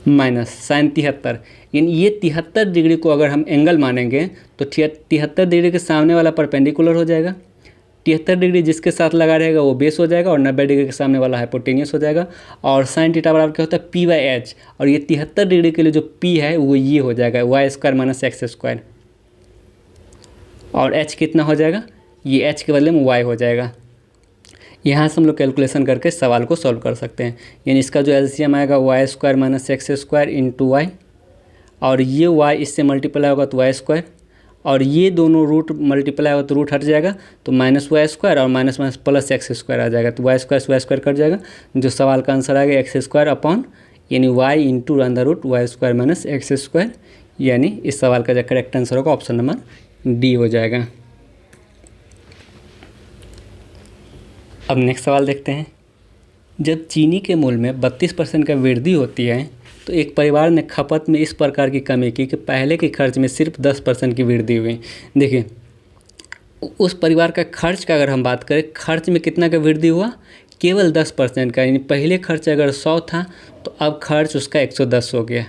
minus sine 73। यानी ये 73 डिग्री को अगर हम एंगल मानेंगे तो 73 डिग्री के सामने वाला परपेंडिकुलर हो जाएगा, 73 डिग्री जिसके साथ लगा रहेगा वो बेस हो जाएगा, और 90 डिग्री के सामने वाला हाइपोटेनियस हो जाएगा। और साइन थीटा बराबर क्या होता है p/h, और ये 73 डिग्री के लिए जो p है वो ये हो जाएगा y square minus x square, और h कितना हो जाएगा, ये h के बदले में y हो जाएगा। यहाँ से हम लोग कैलकुलेशन करके सवाल को सॉल्व कर सकते हैं। यानी इसका जो एलसीएम आएगा y square minus x square into y, और ये y इससे मल्टीप्लाई होगा तो वाई स्क्वायर, और ये दोनों रूट मल्टीप्लाई हो तो रूट हट जाएगा, तो -y² और माइनस माइनस प्लस x² आ जाएगा, तो y² कट जाएगा, जो सवाल का आंसर आ गया x² अपॉन यानी y into √y² minus x², यानी इस सवाल का जो करेक्ट आंसर होगा ऑप्शन नंबर डी हो जाएगा। अब नेक्स्ट सवाल देखते हैं। जब चीनी के मूल्य में 32% का वृद्धि होती है तो एक परिवार ने खपत में इस प्रकार की कमी की कि पहले के खर्च में सिर्फ 10% की वृद्धि हुई। देखिए, उस परिवार का खर्च का अगर हम बात करें, खर्च में कितना का वृद्धि हुआ, केवल 10% का, यानी पहले खर्च अगर 100 था तो अब खर्च उसका 110 हो गया।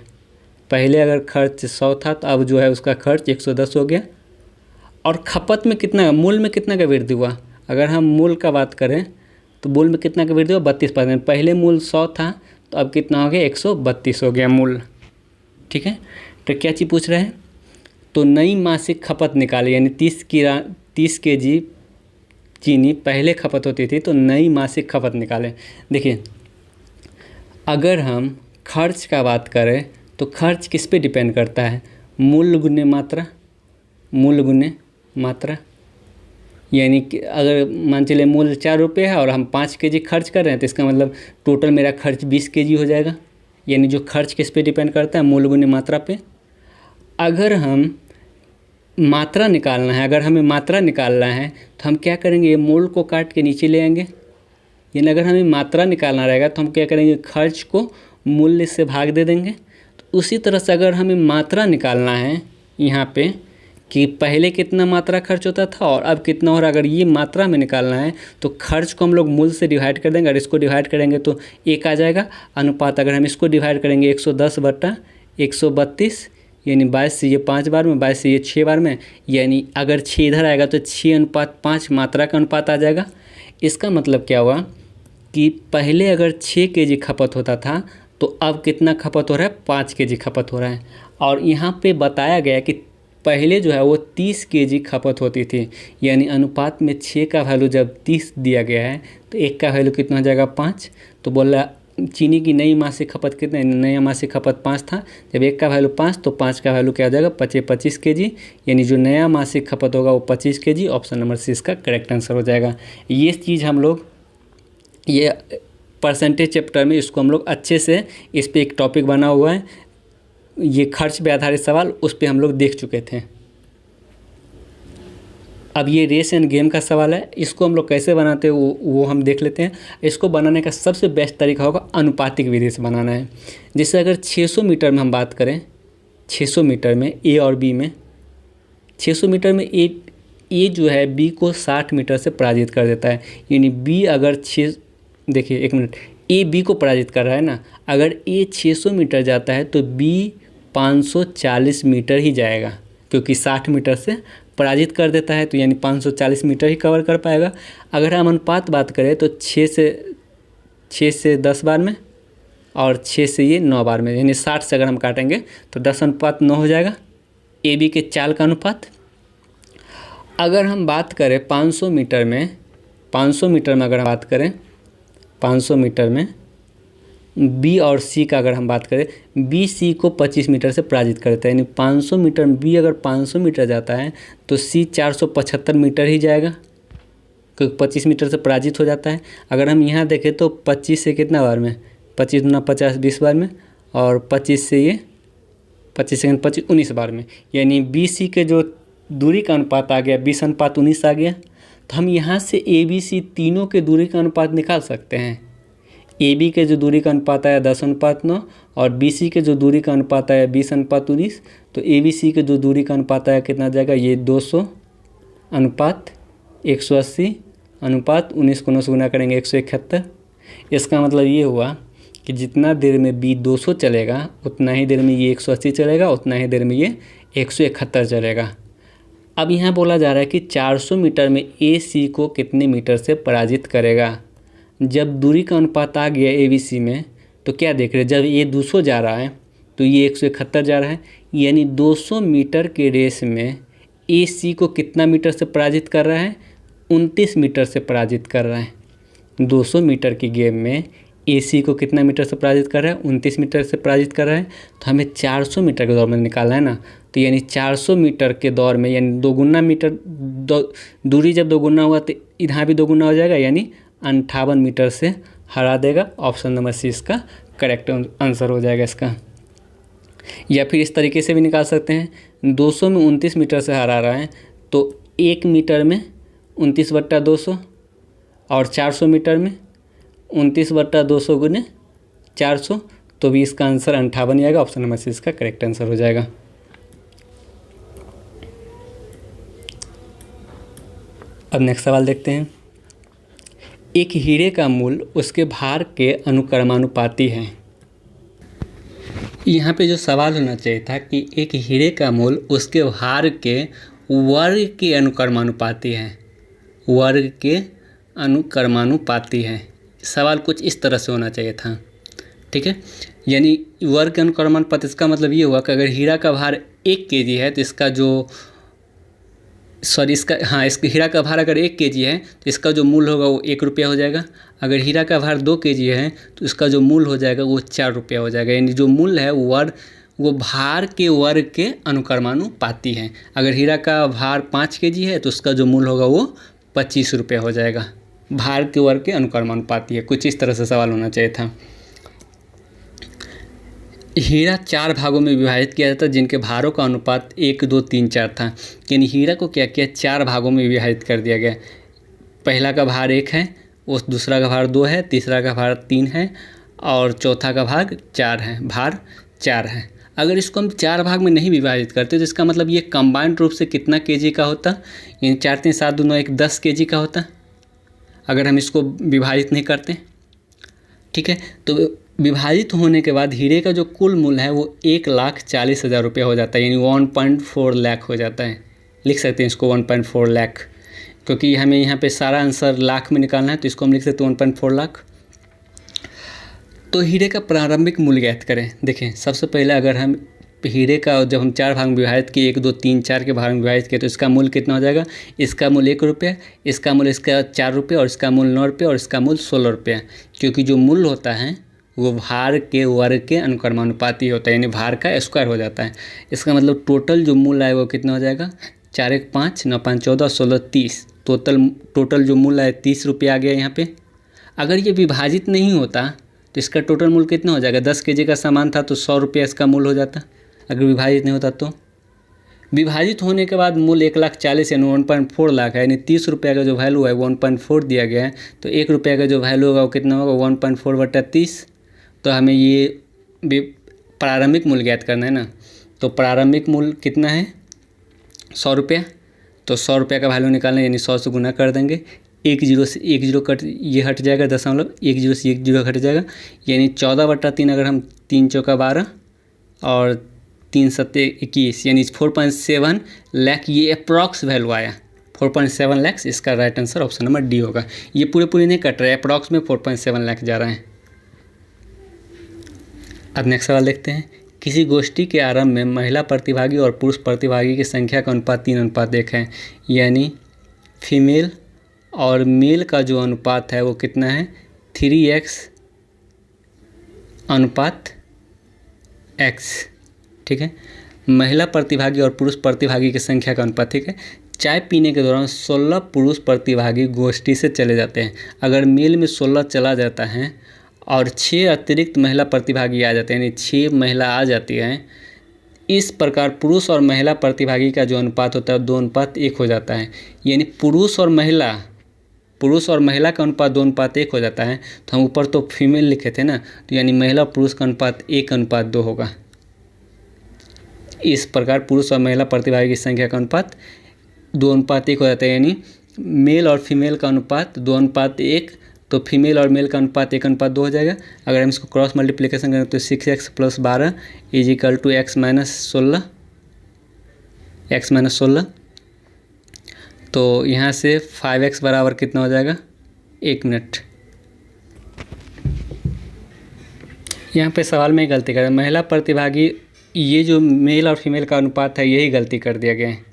पहले अगर खर्च 100 था तो अब जो है उसका खर्च 110 हो गया। और खपत में कितना, मूल्य में कितना का वृद्धि हुआ, अगर हम मूल्य का बात करें तो मूल्य में कितना का वृद्धि हुआ, 32%। पहले मूल्य 100 था तो अब कितना हो गया, 132 हो गया मूल्य। ठीक है, तो क्या चीज़ पूछ रहे हैं, तो नई मासिक खपत निकाले, यानी 30 kg चीनी पहले खपत होती थी तो नई मासिक खपत निकालें। देखिए, अगर हम खर्च का बात करें तो खर्च किस पे डिपेंड करता है, मूल्य गुने मात्रा, मूल्य गुने मात्रा। यानी कि अगर मान चलिए मूल्य 4 रुपये है और हम 5 kg खर्च कर रहे हैं तो इसका मतलब टोटल मेरा खर्च 20 kg हो जाएगा। यानी जो खर्च किस पे डिपेंड करता है, मूल्य गुने मात्रा पे। अगर हम मात्रा निकालना है, अगर हमें मात्रा निकालना है तो हम क्या करेंगे, ये मूल्य को काट के नीचे ले आएंगे। यानी अगर हमें मात्रा निकालना रहेगा तो हम क्या करेंगे, खर्च को मूल्य से भाग दे देंगे। तो उसी तरह से अगर हमें मात्रा निकालना है यहाँ पे कि पहले कितना मात्रा खर्च होता था और अब कितना हो रहा है, अगर ये मात्रा में निकालना है तो खर्च को हम लोग मूल्य से डिवाइड कर देंगे। और इसको डिवाइड करेंगे तो 1 आ जाएगा अनुपात। अगर हम इसको डिवाइड करेंगे 110/132, यानी 22 से ये 5 बार में, 22 से ये 6 बार में, यानी अगर 6 इधर आएगा तो 6:5 मात्रा का अनुपात आ जाएगा। इसका मतलब क्या हुआ कि पहले अगर 6 kg खपत होता था तो अब कितना खपत हो रहा है, 5 kg खपत हो रहा है। और यहाँ पे बताया गया कि पहले जो है वो 30 kg खपत होती थी, यानी अनुपात में 6 का वैल्यू जब 30 दिया गया है तो 1 का वैल्यू कितना हो जाएगा, 5। तो बोल रहा चीनी की नई मासिक खपत कितना, नया मासिक खपत 5 था, जब 1 का वैल्यू 5 तो 5 का वैल्यू क्या हो जाएगा, 25 kg, यानी जो नया मासिक खपत होगा वो 25 kg। ऑप्शन नंबर सी इसका करेक्ट आंसर हो जाएगा। ये चीज़ हम लोग ये परसेंटेज चैप्टर में इसको हम लोग अच्छे से, इस पर एक टॉपिक बना हुआ है, ये खर्च पे आधारित सवाल, उस पे हम लोग देख चुके थे। अब ये रेस एंड गेम का सवाल है, इसको हम लोग कैसे बनाते हैं वो हम देख लेते हैं। इसको बनाने का सबसे बेस्ट तरीका होगा अनुपातिक विधि से बनाना है। जैसे अगर 600 मीटर में हम बात करें, 600 मीटर में ए और बी में, 600 मीटर में ए जो है बी को 60 मीटर से पराजित कर देता है। यानी बी अगर देखिए 1 मिनट, ए बी को पराजित कर रहा है ना, अगर ए 600 मीटर जाता है तो बी 540 मीटर ही जाएगा, क्योंकि 60 मीटर से पराजित कर देता है, तो यानी 540 मीटर ही कवर कर पाएगा। अगर हम अनुपात बात करें तो 6 से 10 बार में और 6 से ये 9 बार में, यानी 60 से अगर हम काटेंगे तो 10:9 हो जाएगा ए बी के चाल का अनुपात। अगर हम बात करें 500 मीटर में, 500 मीटर में अगर हम बात करें, 500 मीटर में बी और सी का अगर हम बात करें, बी सी को 25 मीटर से पराजित करता है। यानी 500 मीटर में बी अगर 500 मीटर जाता है तो सी 475 मीटर ही जाएगा, क्योंकि 25 मीटर से पराजित हो जाता है। अगर हम यहाँ देखें तो 25 से कितना बार में, 25 × 50 20 बार में, और 25 से ये 25 सेकंड 25 19 बार में, यानी बी सी के जो दूरी का अनुपात आ गया 20:19 आ गया। तो हम यहाँ से ए बी सी तीनों के दूरी का अनुपात निकाल सकते हैं। ए बी के जो दूरी का अनुपात आया 10:9 और बी सी के जो दूरी का अनुपात आया 20:19, तो ए बी सी के जो दूरी का अनुपात आया कितना जाएगा, ये 200 अनुपात 180 अनुपात 19 को 9 से गुना करेंगे 171। इसका मतलब ये हुआ कि जितना देर में बी 200 चलेगा उतना ही देर में ये 180 चलेगा, उतना ही देर में ये 171 चलेगा। अब यहाँ बोला जा रहा है कि 400 मीटर में ए सी को कितने मीटर से पराजित करेगा। जब दूरी का अनुपात आ गया ए बी सी में तो क्या देख रहे हैं, जब ये 200 जा रहा है तो ये 171 जा रहा है, यानी 200 मीटर के रेस में ए सी को कितना मीटर से पराजित कर रहा है, 29 मीटर से पराजित कर रहा है। 200 मीटर की गेम में AC को कितना मीटर से पराजित कर रहा है, 29 मीटर से पराजित कर रहा है। तो हमें 400 मीटर के दौर में निकालना है ना, तो यानी 400 मीटर के दौर में यानी दोगुना मीटर दूरी जब दोगुना हुआ तो इधर भी दोगुना हो जाएगा, यानी 58 मीटर से हरा देगा। ऑप्शन नंबर सी इसका करेक्ट आंसर हो जाएगा इसका। या फिर इस तरीके से भी निकाल सकते हैं, 200 में 29 मीटर से हरा रहा है तो 1 मीटर में 29/200 और 400 मीटर में 29/200 गुने 400, तो भी इसका आंसर 58 आएगा। ऑप्शन नंबर सी इसका करेक्ट आंसर हो जाएगा। अब नेक्स्ट सवाल देखते हैं। एक हीरे का मूल्य उसके भार के अनुक्रमानुपाती है। यहाँ पे जो सवाल होना चाहिए था कि एक हीरे का मूल्य उसके भार के वर्ग के अनुक्रमानुपाती है, वर्ग के अनुक्रमानुपाती है। सवाल कुछ इस तरह से होना चाहिए था, ठीक है। यानी वर्ग के अनुक्रमानुपाती, इसका मतलब ये हुआ कि अगर हीरा का भार 1 kg है तो इसका जो इसका हीरा का भार अगर 1 kg है तो इसका जो मूल्य होगा वो 1 रुपया हो जाएगा। अगर हीरा का भार 2 kg है तो इसका जो मूल्य हो जाएगा वो 4 रुपया हो जाएगा। यानी जो मूल्य है वो भार के वर्ग के अनुक्रमानुपाती है। अगर हीरा का भार 5 kg है तो उसका जो मूल्य होगा वो 25 रुपया हो जाएगा। भार के वर्ग के अनुक्रमानुपाती है, कुछ इस तरह से सवाल होना चाहिए था। हीरा 4 भागों में विभाजित किया जाता है जिनके भारों का अनुपात 1, 2, 3, 4 था। यानी हीरा को क्या किया, 4 भागों में विभाजित कर दिया गया। पहला का भार 1 है, उस दूसरा का भार 2 है, तीसरा का भार 3 है और चौथा का भाग 4 है, भार 4 है। अगर इसको हम 4 भाग में नहीं विभाजित करते तो इसका मतलब ये कंबाइंड रूप से कितना kg का होता, यानी 4, 3, 7, 2, 9, 1, 10 kg का होता अगर हम इसको विभाजित नहीं करते, ठीक है। तो विभाजित होने के बाद हीरे का जो कुल मूल्य है वो 1,40,000 रुपया हो जाता है, यानी 1.4 लाख हो जाता है। लिख सकते हैं इसको 1.4 लाख, क्योंकि हमें यहाँ पे सारा आंसर लाख में निकालना है तो इसको हम लिख सकते हैं 1.4 लाख। तो हीरे का प्रारंभिक मूल्य ज्ञात करें। देखें, सबसे पहले अगर हम हीरे का जब हम 4 भाग में विभाजित किए, 1, 2, 3, 4 के भाग में विभाजित किए तो इसका मूल्य कितना हो जाएगा। इसका मूल्य 1 रुपया, इसका मूल्य इसका 4 रुपये और इसका मूल्य 9 रुपये और इसका मूल्य 16 रुपया। क्योंकि जो मूल्य होता है वो भार के वर्ग के अनुक्रमानुपाती होता है, यानी भार का स्क्वायर हो जाता है। इसका मतलब टोटल जो मूल्य है वो कितना हो जाएगा, 4, 1, 5, 9, 5, 14, 16, 30। टोटल जो मूल्य है 30 रुपया आ गया यहाँ पे। अगर ये विभाजित नहीं होता तो इसका टोटल मूल्य कितना हो जाएगा, 10 kg का सामान था तो 100 रुपया इसका मूल्य हो जाता। अगर विभाजित नहीं होता तो विभाजित होने के बाद मूल्य 1,40,000 यानी 1.4 लाख है, यानी 30 रुपया का जो वैल्यू है 1.4 दिया गया है। तो 1 रुपया का जो वैल्यू होगा वो कितना होगा, 1.4/30। तो हमें ये प्रारंभिक मूल्य ज्ञात करना है ना। तो प्रारंभिक मूल्य कितना है, 100 रुपया। तो 100 रुपया का वैल्यू निकालना, यानी 100 से गुना कर देंगे। 1 0 से 1 0 कट, ये हट जाएगा दशमलव, 1 0 से 1 0 हट जाएगा, यानी 14/3। अगर हम 3 चौका 12 और 3 सत्ते 21, यानी 4.7 लाख ये अप्रॉक्स वैल्यू आया। 4.7 लाख इसका right answer option number D होगा। ये पूरे नहीं कट रहा है, अप्रॉक्स में 4.7 लाख जा रहा है। अब नेक्स्ट सवाल देखते हैं। किसी गोष्ठी के आरंभ में महिला प्रतिभागी और पुरुष प्रतिभागी की संख्या का अनुपात 3:1 है, यानी फीमेल और मेल का जो अनुपात है वो कितना है, 3x अनुपात x, ठीक है। महिला प्रतिभागी और पुरुष प्रतिभागी की संख्या का अनुपात, ठीक है। चाय पीने के दौरान 16 पुरुष प्रतिभागी गोष्ठी से चले जाते हैं। अगर मेल में 16 चला जाता है और 6 अतिरिक्त महिला प्रतिभागी आ जाते हैं, यानी 6 महिला आ जाती हैं, इस प्रकार पुरुष और महिला प्रतिभागी का जो अनुपात होता है 2:1 हो जाता है। यानी पुरुष और महिला का अनुपात 2:1 हो जाता है। तो हम ऊपर तो फीमेल लिखे थे ना, तो यानी महिला और पुरुष का अनुपात 1:2 होगा। इस प्रकार पुरुष और महिला प्रतिभागी की संख्या का अनुपात 2:1 हो जाता है, यानी मेल और फीमेल का अनुपात 2:1, तो फीमेल और मेल का अनुपात 1:2 हो जाएगा। अगर हम इसको क्रॉस मल्टीप्लिकेशन करें तो 6x + 12 = x - 16। तो यहाँ से 5x बराबर कितना हो जाएगा, 1 मिनट। यहाँ पे सवाल में गलती करें, महिला प्रतिभागी, ये जो मेल और फीमेल का अनुपात है यही गलती कर दिया गया है।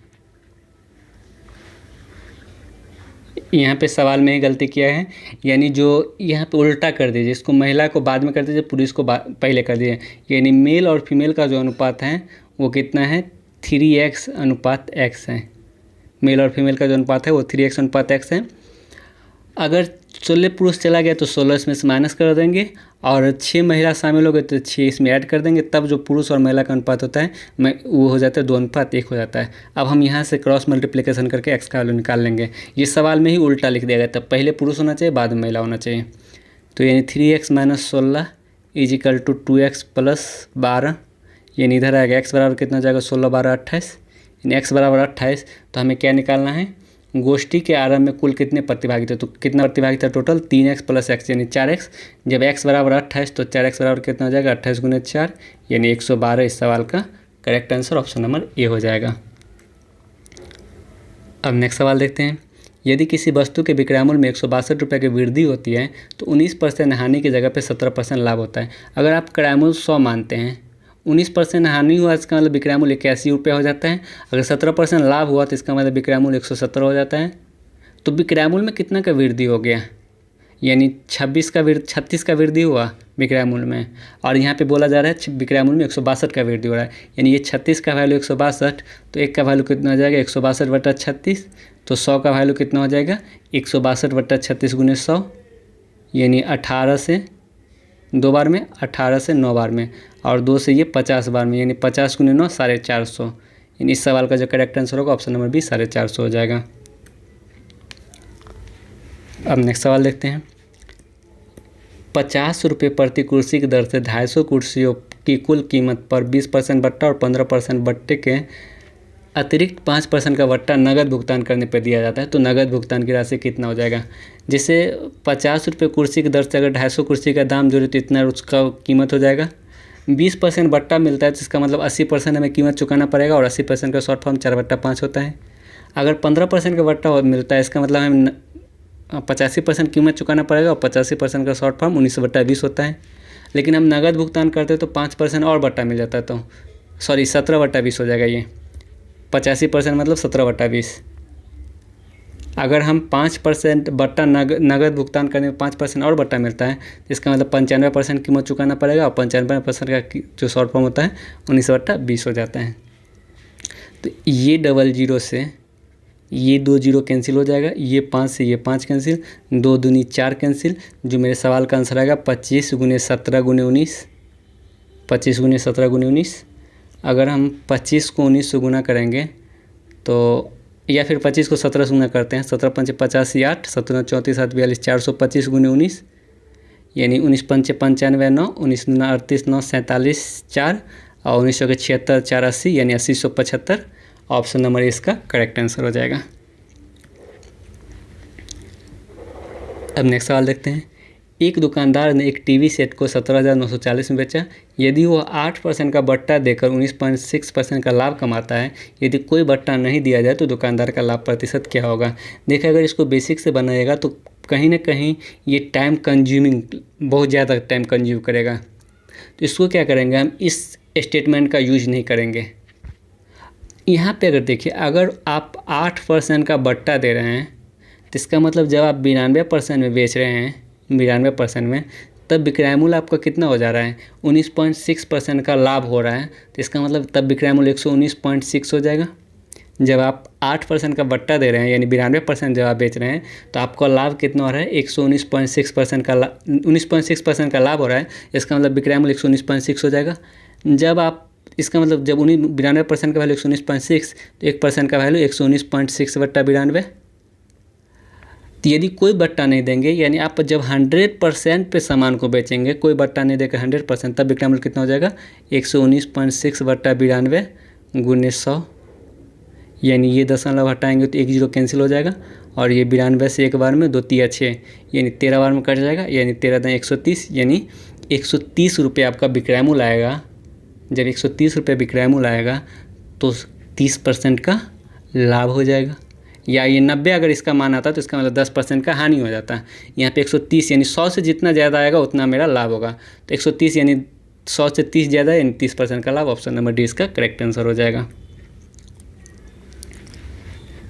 यहाँ पे सवाल में ही गलती किया है, यानी जो यहाँ पे उल्टा कर दीजिए, इसको महिला को बाद में कर दीजिए, पुरुष को पहले कर दीजिए। यानी मेल और फीमेल का जो अनुपात है वो कितना है, 3x अनुपात x है। मेल और फीमेल का जो अनुपात है वो 3x अनुपात x है। अगर 16 पुरुष चला गया तो 16 इसमें से माइनस कर देंगे, और 6 महिला शामिल हो गए तो 6 इसमें ऐड कर देंगे, तब जो पुरुष और महिला का अनुपात होता है वो हो जाता है 2:1 हो जाता है। अब हम यहाँ से क्रॉस मल्टीप्लिकेशन करके एक्स का वैल्यू निकाल लेंगे। ये सवाल में ही उल्टा लिख दिया गया था, पहले पुरुष होना चाहिए बाद में महिला होना चाहिए। तो यानी 3x - 16 = 2x + 12, यानी इधर आएगा x बराबर कितना हो जाएगा, 16 12 28, यानी x बराबर 28। तो हमें क्या निकालना है, गोष्ठी के आरंभ में कुल कितने प्रतिभागी थे, तो कितना प्रतिभागी था टोटल, 3x + x यानी 4x। जब x बराबर 28 तो 4x बराबर कितना हो जाएगा, 28 × 4 यानी 112। इस सवाल का correct answer option number A हो जाएगा। अब नेक्स्ट सवाल देखते हैं। यदि किसी वस्तु के विक्रय मूल्य में 162 रुपये की वृद्धि होती है तो 19% हानि की जगह पे 17% लाभ होता है। अगर आप क्रय मूल्य 100 मानते हैं, 19% हानि हुआ इसका मतलब विक्रय मूल्य 81 रुपये हो जाता है। अगर 17% लाभ हुआ तो इसका मतलब विक्रय मूल्य 170 हो जाता है। तो विक्रय मूल्य में कितना का वृद्धि हो गया, यानी 36 का वृद्धि हुआ विक्रय मूल्य में, और यहाँ पे बोला जा रहा है विक्रय मूल्य में 162 का वृद्धि हो रहा है। यानी ये 36 का वैल्यू 162, तो एक का वैल्यू कितना हो जाएगा, 162/36। तो 100 का वैल्यू कितना हो जाएगा, 162/36 × 100, यानी 18 से 2 बार में, 18 से 9 बार में, और 2 से ये 50 बार में, यानी 50 × 9 450। यानी इस सवाल का जो करेक्ट आंसर होगा ऑप्शन नंबर बी 450 हो जाएगा। अब नेक्स्ट सवाल देखते हैं। 50 रुपये प्रति कुर्सी की दर से 250 कुर्सियों की कुल कीमत पर 20% बट्टा और 15% बट्टे के अतिरिक्त 5% का बट्टा नगद भुगतान करने पर दिया जाता है, तो नगद भुगतान की राशि कितना हो जाएगा। जैसे 50 रुपये कुर्सी की दर से अगर 250 कुर्सी का दाम जोड़े तो इतना उसका कीमत हो जाएगा। 20% बट्टा मिलता है तो इसका मतलब 80% हमें कीमत चुकाना पड़ेगा, और 80% का शॉर्ट फॉर्म 4/5 होता है। अगर 15% का बट्टा मिलता है इसका मतलब हमें 85% कीमत चुकाना पड़ेगा, और 85% का शॉर्ट फॉर्म 19/20 होता है। लेकिन हम नगद भुगतान करते तो 5% और बट्टा मिल जाता, तो 17/20 हो जाएगा। ये 85% मतलब 17/20। अगर हम 5% बट्टा नगद भुगतान करने में 5% और बट्टा मिलता है तो इसका मतलब 95% कीमत चुकाना पड़ेगा, और 95% का जो शॉर्ट फॉर्म होता है 19/20 हो जाता है। तो ये 00 से ये 2 0 कैंसिल हो जाएगा, ये 5 से ये 5 कैंसिल, 2 दूनी 4 कैंसिल। जो मेरे सवाल का आंसर आएगा 25 × 17 × 19, 25 × 17 × 19। अगर हम 25 को 19 से गुना करेंगे तो, या फिर 25 को 17 से गुना करते हैं, 17 × 5 = 85, 8 17 × 34 7 42, 425 × 19, यानी 19 × 5 = 95 9, 19 × 9 = 38 9 47 4, और 1900 के 76 4 80, यानी 8075। ऑप्शन नंबर इसका करेक्ट आंसर हो जाएगा। अब नेक्स्ट सवाल देखते हैं। एक दुकानदार ने एक टीवी सेट को 17,940 में बेचा। यदि वो 8% का बट्टा देकर 19.6% का लाभ कमाता है, यदि कोई बट्टा नहीं दिया जाए तो दुकानदार का लाभ प्रतिशत क्या होगा। देखिए, अगर इसको बेसिक से बनाएगा तो कहीं ना कहीं ये टाइम कंज्यूमिंग, बहुत ज़्यादा टाइम कंज्यूम करेगा। तो इसको क्या करेंगे, हम इस स्टेटमेंट का यूज नहीं करेंगे। यहाँ पे अगर देखिए, अगर आप 8% का बट्टा दे रहे हैं तो इसका मतलब जब आप 92% में बेच रहे हैं, 92% में, तब विक्रय मूल्य आपका कितना हो जा रहा है, 19.6% का लाभ हो रहा है। तो इसका मतलब तब विक्रय मूल्य 119.6 हो जाएगा। जब आप 8% का बट्टा दे रहे हैं, यानी 92% जब आप बेच रहे हैं, तो आपका लाभ कितना हो रहा है, 119.6% का 19.6% का लाभ हो रहा है। इसका मतलब विक्रय मूल्य 119.6 हो जाएगा। जब आप, इसका मतलब जब 92% का वैल्यू 119.6, तो 1% का वैल्यू 119.6/92। तो यदि कोई बट्टा नहीं देंगे, यानी आप जब 100% पे सामान को बेचेंगे, कोई बट्टा नहीं देकर 100%, तब विक्रय मूल्य कितना हो जाएगा, 119.6/92 × 100, यानी ये दशमलव हटाएंगे तो 1 0 कैंसिल हो जाएगा, और ये 92 से एक बार में 2 3 6, यानी 13 बार में कट जाएगा, यानी 13 × 130, यानी 130 रुपये आपका विक्रय मूल्य आएगा। जब 130 रुपये विक्रय मूल्य आएगा तो 30% का लाभ हो जाएगा। या ये 90 अगर इसका मान आता तो इसका मतलब 10% का हानि हो जाता है। यहाँ पे 130, यानी 100 से जितना ज़्यादा आएगा उतना मेरा लाभ होगा। तो 130 यानी 100 से 30 ज़्यादा, यानी 30% का लाभ। ऑप्शन नंबर डी इसका करेक्ट आंसर हो जाएगा।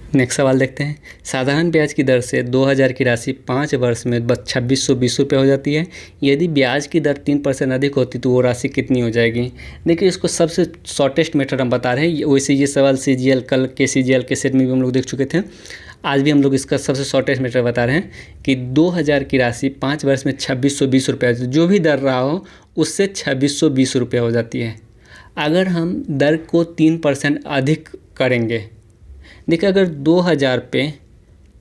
नेक्स्ट सवाल देखते हैं। साधारण ब्याज की दर से 2000 की राशि 5 वर्ष में 2620 रुपये हो जाती है। यदि ब्याज की दर 3% अधिक होती तो वो राशि कितनी हो जाएगी। देखिए, इसको सबसे शॉर्टेस्ट मेथड हम बता रहे हैं। वैसे ये सवाल CGL कल के CGL के सेट में भी हम लोग देख चुके थे। आज भी हम लोग इसका सबसे शॉर्टेस्ट मेथड बता रहे हैं कि 2000 की राशि 5 वर्ष में 2620 रुपये, जो भी दर रहा हो उससे 2620 रुपये हो जाती है। अगर हम दर को 3% अधिक करेंगे, देखिए अगर 2000 पे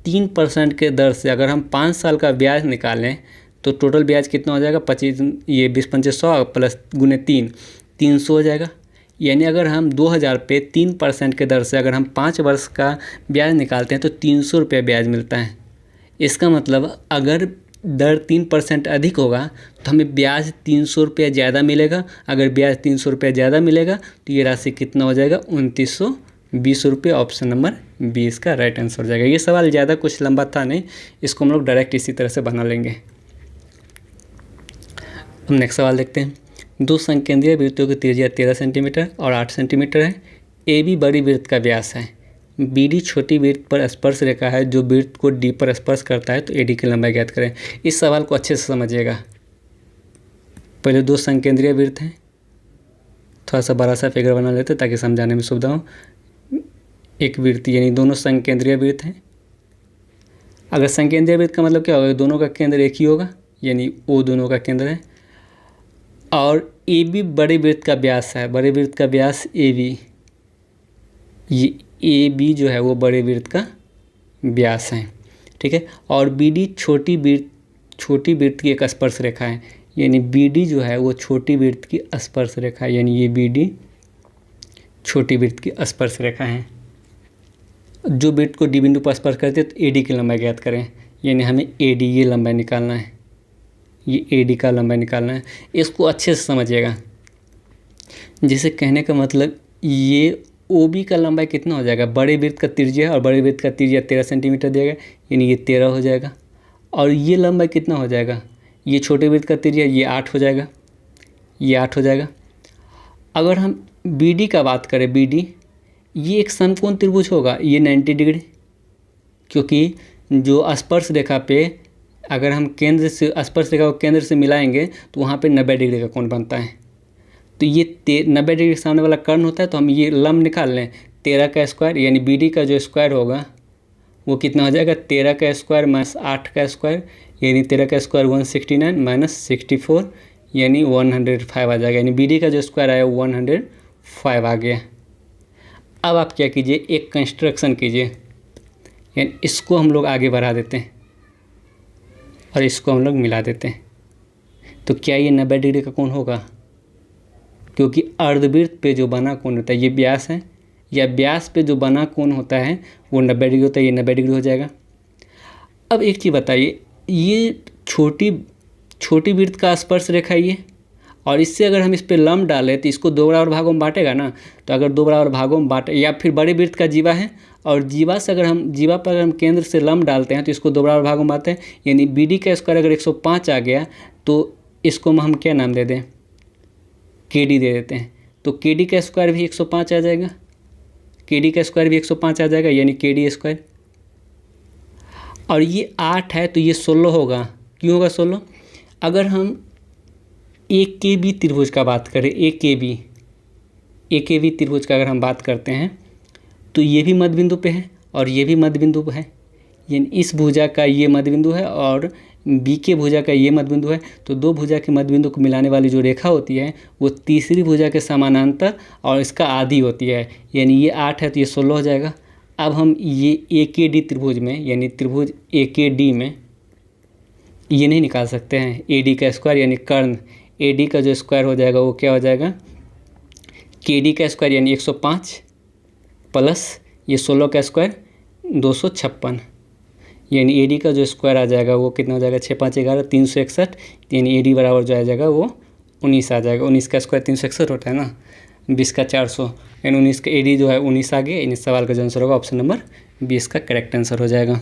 3% के दर से अगर हम 5 साल का ब्याज निकालें तो टोटल ब्याज कितना हो जाएगा, 20 प्लस गुने 300 हो जाएगा। यानी अगर हम 2000 पे 3% के दर से अगर हम 5 वर्ष का ब्याज निकालते हैं तो 300 रुपये ब्याज मिलता है। इसका मतलब अगर दर 3% अधिक होगा तो हमें ब्याज 300 रुपये ज़्यादा मिलेगा। अगर ब्याज 300 रुपये ज़्यादा मिलेगा तो ये राशि कितना हो जाएगा, 2920 रुपये। ऑप्शन नंबर 20 का राइट आंसर हो जाएगा। ये सवाल ज़्यादा कुछ लंबा था नहीं, इसको हम लोग डायरेक्ट इसी तरह से बना लेंगे। हम नेक्स्ट सवाल देखते हैं। दो संकेंद्रीय वृत्तों की त्रिज्या 13 सेंटीमीटर और 8 सेंटीमीटर है। AB बड़ी वृत्त का व्यास है। BD छोटी वृत्त पर स्पर्श रेखा है जो वृत्त को D पर स्पर्श करता है, तो AD की लंबाई ज्ञात करें। इस सवाल को अच्छे से समझिएगा। पहले दो संकेंद्रीय वृत्त हैं, थोड़ा सा बड़ा सा फिगर बना लेते ताकि समझाने में सुविधा हो। एक वृत्त यानी दोनों संकेंद्रीय वृत्त हैं। अगर संकेंद्रीय वृत्त का मतलब क्या होगा, दोनों का केंद्र एक ही होगा, यानी O दोनों का केंद्र है। और AB बड़े वृत्त का व्यास है, बड़े वृत्त का व्यास AB, ये AB जो है वो बड़े वृत्त का व्यास है, ठीक है। और BD छोटी वृत्त की एक स्पर्श रेखा है, यानी BD जो है वो छोटी वृत्त की स्पर्श रेखा है, यानी ये BD छोटी वृत्त की स्पर्श रेखा है। जो वृत्त को D बिंदु पर स्पर्श करते हैं तो AD की लंबाई ज्ञात करें, यानी हमें AD ये लंबाई निकालना है, ये AD का लंबाई निकालना है। इसको अच्छे से समझिएगा। जैसे कहने का मतलब ये OB का लंबाई कितना हो जाएगा, बड़े वृत्त का त्रिज्या है और बड़े वृत्त का त्रिज्या 13 सेंटीमीटर दिया गया, यानी ये 13 हो जाएगा। और ये लंबाई कितना हो जाएगा, ये छोटे वृत्त का त्रिज्या ये 8 हो जाएगा, ये 8 हो जाएगा। अगर हम BD का बात करें, BD ये एक समकोण त्रिभुज होगा, ये 90 डिग्री, क्योंकि जो स्पर्श रेखा पे अगर हम केंद्र से स्पर्श रेखा को केंद्र से मिलाएंगे तो वहाँ पे 90 डिग्री का कोण बनता है। तो ये 90 डिग्री के सामने वाला कर्ण होता है, तो हम ये लंब निकाल लें 13 का स्क्वायर, यानी BD का जो स्क्वायर होगा वो कितना हो जाएगा, 13 का स्क्वायर माइनस 8 का स्क्वायर, यानी 13 का स्क्वायर 169 माइनस 64 यानी 105 आ जाएगा। यानी BD का जो स्क्वायर आया 105 आ गया। अब आप क्या कीजिए, एक कंस्ट्रक्शन कीजिए, यानी इसको हम लोग आगे बढ़ा देते हैं और इसको हम लोग मिला देते हैं। तो क्या ये 90 डिग्री का कोण होगा, क्योंकि अर्धवृत्त पे जो बना कोण होता है ये व्यास है, या व्यास पे जो बना कोण होता है वो 90 डिग्री होता है, ये 90 डिग्री हो जाएगा। अब एक चीज़ बताइए, ये छोटी वृत्त का स्पर्श रेखा ये, और इससे अगर हम इस पे लंब डालें तो इसको 2 बराबर भागों में बांटेगा ना। तो अगर 2 बराबर भागों में बांटे, या फिर बड़े वृत्त का जीवा है और जीवा पर हम केंद्र से लंब डालते हैं तो इसको 2 बराबर भागों में बांटते हैं, यानी BD का स्क्वायर अगर 105 आ गया तो इसको हम क्या नाम दे दें, KD दे देते हैं। तो KD का स्क्वायर भी 105 आ जाएगा, KD का स्क्वायर भी 105 आ जाएगा, यानी KD स्क्वायर। और ये 8 है तो ये 16 होगा। क्यों होगा 16, अगर हम AKB त्रिभुज का बात करें, AKB त्रिभुज का अगर हम बात करते हैं तो ये भी मध्य बिंदु पे है और ये भी मध्य बिंदु पे है, यानी इस भुजा का ये मध्य बिंदु है और BK भुजा का ये मध्य बिंदु है। तो दो भुजा के मध्य बिंदु को मिलाने वाली जो रेखा होती है वो तीसरी भुजा के समानांतर और इसका आधी होती है, यानी ये 8 है तो ये 16 हो जाएगा। अब हम ये AKD त्रिभुज में, यानी त्रिभुज AKD में ये नहीं निकाल सकते हैं AD का स्क्वायर, यानी कर्ण AD का जो स्क्वायर हो जाएगा वो क्या हो जाएगा, KD का स्क्वायर यानी 105 प्लस ये 16 का स्क्वायर 256, यानी AD का जो स्क्वायर आ जाएगा वो कितना हो जाएगा, 6 5 11 361, यानी AD बराबर जो आ जाएगा वो 19 आ जाएगा। 19 का स्क्वायर 361 होता है ना, 20 का 400, यानी 19 का AD जो है 19 आ गया। इस सवाल का जो आंसर होगा ऑप्शन नंबर 20 का करेक्ट आंसर हो जाएगा।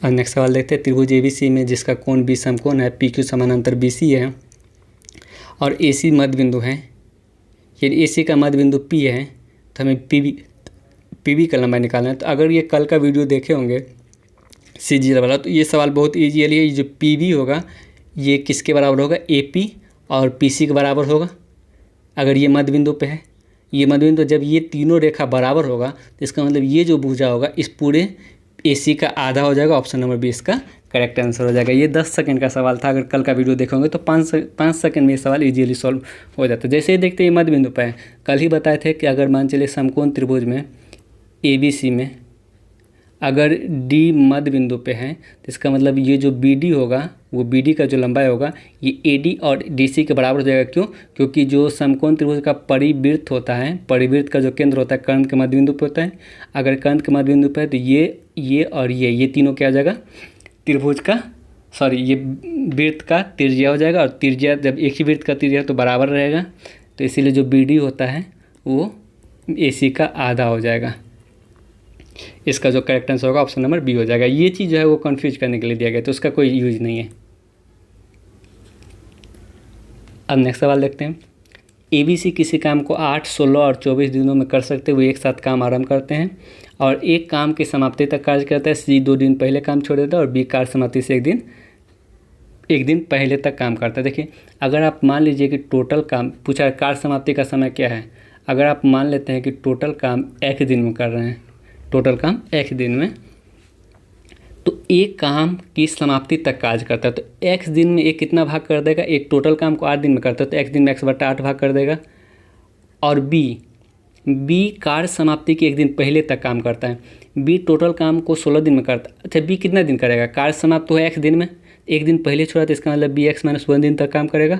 और नेक्स्ट सवाल देखते हैं। त्रिभुज ABC में जिसका कोण B समकोण है, PQ समानांतर BC है और AC मध्य बिंदु है, यानी AC का मध्य बिंदु P है, तो हमें पीवी का लंबाई निकालना है। तो अगर ये कल का वीडियो देखे होंगे सीजीएल वाला, तो ये सवाल बहुत ईजी है। ये जो पीवी होगा ये किसके बराबर होगा, एपी और पीसी के बराबर होगा। अगर ये मध्य बिंदु पे है, ये मध्य बिंदु, जब ये तीनों रेखा बराबर होगा तो इसका मतलब ये जो भुजा होगा इस पूरे एसी का आधा हो जाएगा। ऑप्शन नंबर 20 का करेक्ट आंसर हो जाएगा। ये 10 सेकंड का सवाल था। अगर कल का वीडियो देखोगे तो 5 सेकंड में ये सवाल इजीली सॉल्व हो जाता है। जैसे ही देखते हैं ये मध्य बिंदु पर है, कल ही बताए थे कि अगर मान चलिए समकोण त्रिभुज में ABC में अगर D मध्य बिंदु पे है तो इसका मतलब ये जो BD होगा वो BD का जो लंबाई होगा ये AD और DC के बराबर हो जाएगा। क्यों? क्योंकि जो समकोण त्रिभुज का परिवृत्त होता है, परिवृत्त का जो केंद्र होता है कर्ण के मध्य बिंदु पे होता है। अगर कर्ण के मध्य बिंदु पे है तो ये और ये तीनों क्या हो जाएगा, त्रिभुज का ये वृत्त का त्रिज्या हो जाएगा। और त्रिज्या जब एक ही वृत्त का त्रिज्या तो बराबर रहेगा, तो इसीलिए जो BD होता है वो AC का आधा हो जाएगा। इसका जो करेक्ट आंसर होगा ऑप्शन नंबर बी हो जाएगा। ये चीज़ जो है वो कंफ्यूज करने के लिए दिया गया, तो उसका कोई यूज नहीं है। अब नेक्स्ट सवाल देखते हैं। ABC किसी काम को 8, 16 और 24 दिनों में कर सकते हुए एक साथ काम आरंभ करते हैं और एक काम की समाप्ति तक कार्य करता है। C 2 दिन पहले काम छोड़ देता है और B कार्य समाप्ति से एक दिन पहले तक काम करता है। देखिए, अगर आप मान लीजिए कि टोटल काम पूछा है कार्य समाप्ति का समय क्या है, अगर आप मान लेते हैं कि टोटल काम एक दिन में कर रहे हैं, टोटल काम एक दिन में, तो एक काम की समाप्ति तक कार्य करता है। तो x दिन में एक कितना भाग कर देगा, एक टोटल काम को 8 दिन में करता है तो x दिन में x/8 भाग कर देगा। और B कार्य समाप्ति के एक दिन पहले तक काम करता है। B टोटल काम को 16 दिन में करता है। अच्छा, B कितना दिन करेगा, कार्य समाप्त हुआ x दिन में, एक दिन पहले छोड़ा तो इसका मतलब B x-1 दिन तक काम करेगा।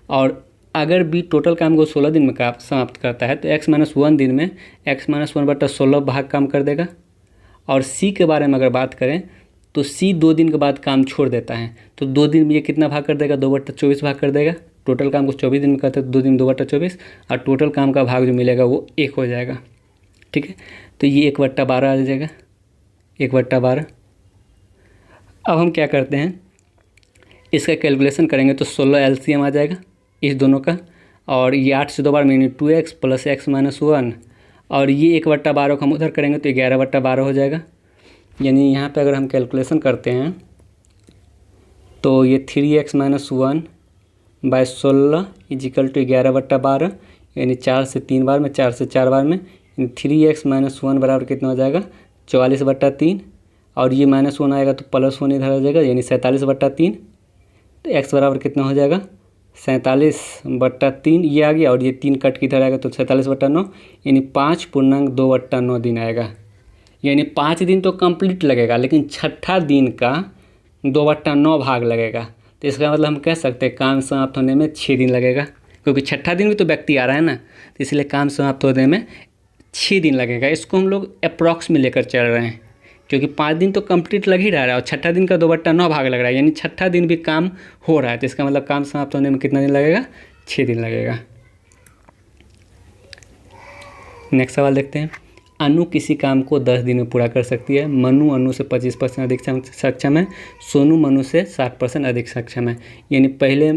और अगर B टोटल काम को 16 दिन में समाप्त करता है तो x-1 दिन में x-1/16 भाग काम कर देगा। और C के बारे में अगर बात करें तो C 2 दिन के बाद काम छोड़ देता है, तो 2 दिन में ये कितना भाग कर देगा, 2/24 भाग कर देगा। टोटल काम को 24 दिन में करता है तो 2 दिन 2/24, और टोटल काम का भाग जो मिलेगा वो 1 हो जाएगा। ठीक है, तो ये 1/12 आ जाएगा, 1/12। अब हम क्या करते हैं, इसका कैलकुलेशन करेंगे तो 16 LCM आ जाएगा इस दोनों का, और ये 8 से 2 बार यानी 2x + x-1, और ये 1/12 को हम उधर करेंगे तो 11/12 हो जाएगा। यानी यहाँ पे अगर हम कैलकुलेशन करते हैं तो ये 3x-1/16 = 11/12, यानी 4 से 3 बार में, 4 से 4 बार में, 3x-1 बराबर कितना हो जाएगा, 44/3, और ये -1 आएगा तो +1 इधर आ जाएगा यानी 47/3। तो x बराबर कितना हो जाएगा, 47/3 ये आ गया, और ये 3 कट किधर आएगा तो 47/9 यानी 5.2/9 दिन आएगा। यानी 5 दिन तो कंप्लीट लगेगा, लेकिन छठा दिन का 2/9 भाग लगेगा। तो इसका मतलब हम कह सकते हैं काम समाप्त होने में 6 दिन लगेगा, क्योंकि छठा दिन भी तो व्यक्ति आ रहा है ना, तो इसलिए काम समाप्त होने में 6 दिन लगेगा। इसको हम लोग अप्रॉक्स में लेकर चल रहे हैं, क्योंकि 5 दिन तो कंप्लीट लग ही रहा है और छठा दिन का 2/9 भाग लग रहा है, यानी छठा दिन भी काम हो रहा है। तो इसका मतलब काम समाप्त होने में कितना दिन लगेगा, 6 दिन लगेगा। नेक्स्ट सवाल देखते हैं। अनु किसी काम को 10 दिन में पूरा कर सकती है। मनु अनु से 25% अधिक सक्षम है। सोनू मनु से 60% अधिक सक्षम है। यानी पहले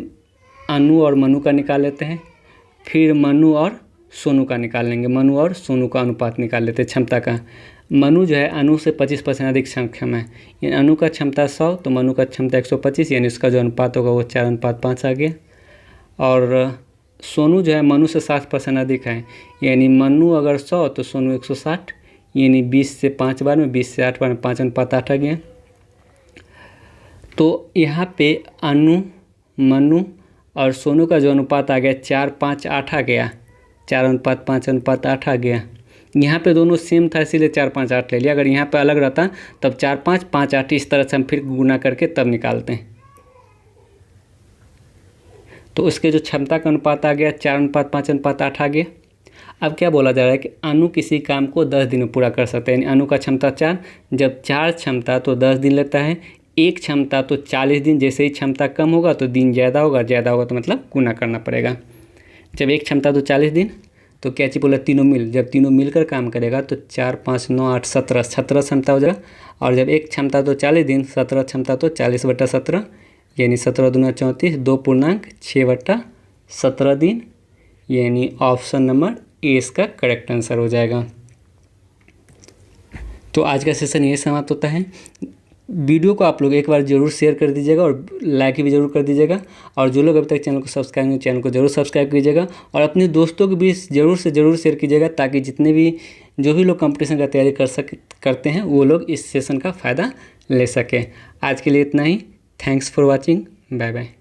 अनु और मनु का निकाल लेते हैं, फिर मनु और सोनू का निकाल लेंगे। मनु और सोनू का अनुपात निकाल लेते हैं क्षमता का। मनु जो है अनु से 25% अधिक सक्षम है। यानी अनु का क्षमता 100 तो मनु का क्षमता 125, यानी उसका जो अनुपात होगा वो 4:5 आ गया। और सोनू जो है मनु से 60% अधिक है, यानी मनु अगर 100 तो सोनू 160, यानी 20 से 5 बार में, 20 से 8 बार में 5:8 आ गया। तो यहाँ पे अनु, मनु और सोनू का जो अनुपात आ गया 4:5:8 आ गया, 4:5:8 आ गया। यहाँ पे दोनों सेम था इसीलिए 4:5:8 ले लिया। अगर यहाँ पे अलग रहता तब 4:5:8 इस तरह से हम फिर गुना करके तब निकालते हैं। तो उसके जो क्षमता का अनुपात आ गया 4:5:8 आ गया। अब क्या बोला जा रहा है कि अनु किसी काम को 10 दिन में पूरा कर सकते हैं। यानी अनु का क्षमता 4, जब 4 क्षमता तो 10 दिन लेता है, 1 क्षमता तो 40 दिन। जैसे ही क्षमता कम होगा तो दिन ज़्यादा होगा, ज़्यादा होगा तो मतलब गुना करना पड़ेगा। जब 1 क्षमता तो 40 दिन, तो क्या चीज़ बोला, तीनों मिल, जब तीनों मिलकर काम करेगा तो 4, 5, 9, 8, 17 क्षमता हो जाएगा। और जब 1 क्षमता तो 40 दिन, 17 क्षमता तो 40/17, यानी 17 दूना 34, 2.6/17 दिन, यानी ऑप्शन नंबर ए इसका करेक्ट आंसर हो जाएगा। तो आज का सेशन ये समाप्त होता है। वीडियो को आप लोग एक बार ज़रूर शेयर कर दीजिएगा और लाइक भी ज़रूर कर दीजिएगा, और जो लोग अभी तक चैनल को सब्सक्राइब नहीं, चैनल को ज़रूर सब्सक्राइब कीजिएगा और अपने दोस्तों के बीच ज़रूर से ज़रूर शेयर कीजिएगा, ताकि जितने भी जो भी लोग कंपटीशन का तैयारी करते हैं वो लोग इस सेशन का फ़ायदा ले सकें। आज के लिए इतना ही। Thanks for watching. Bye bye.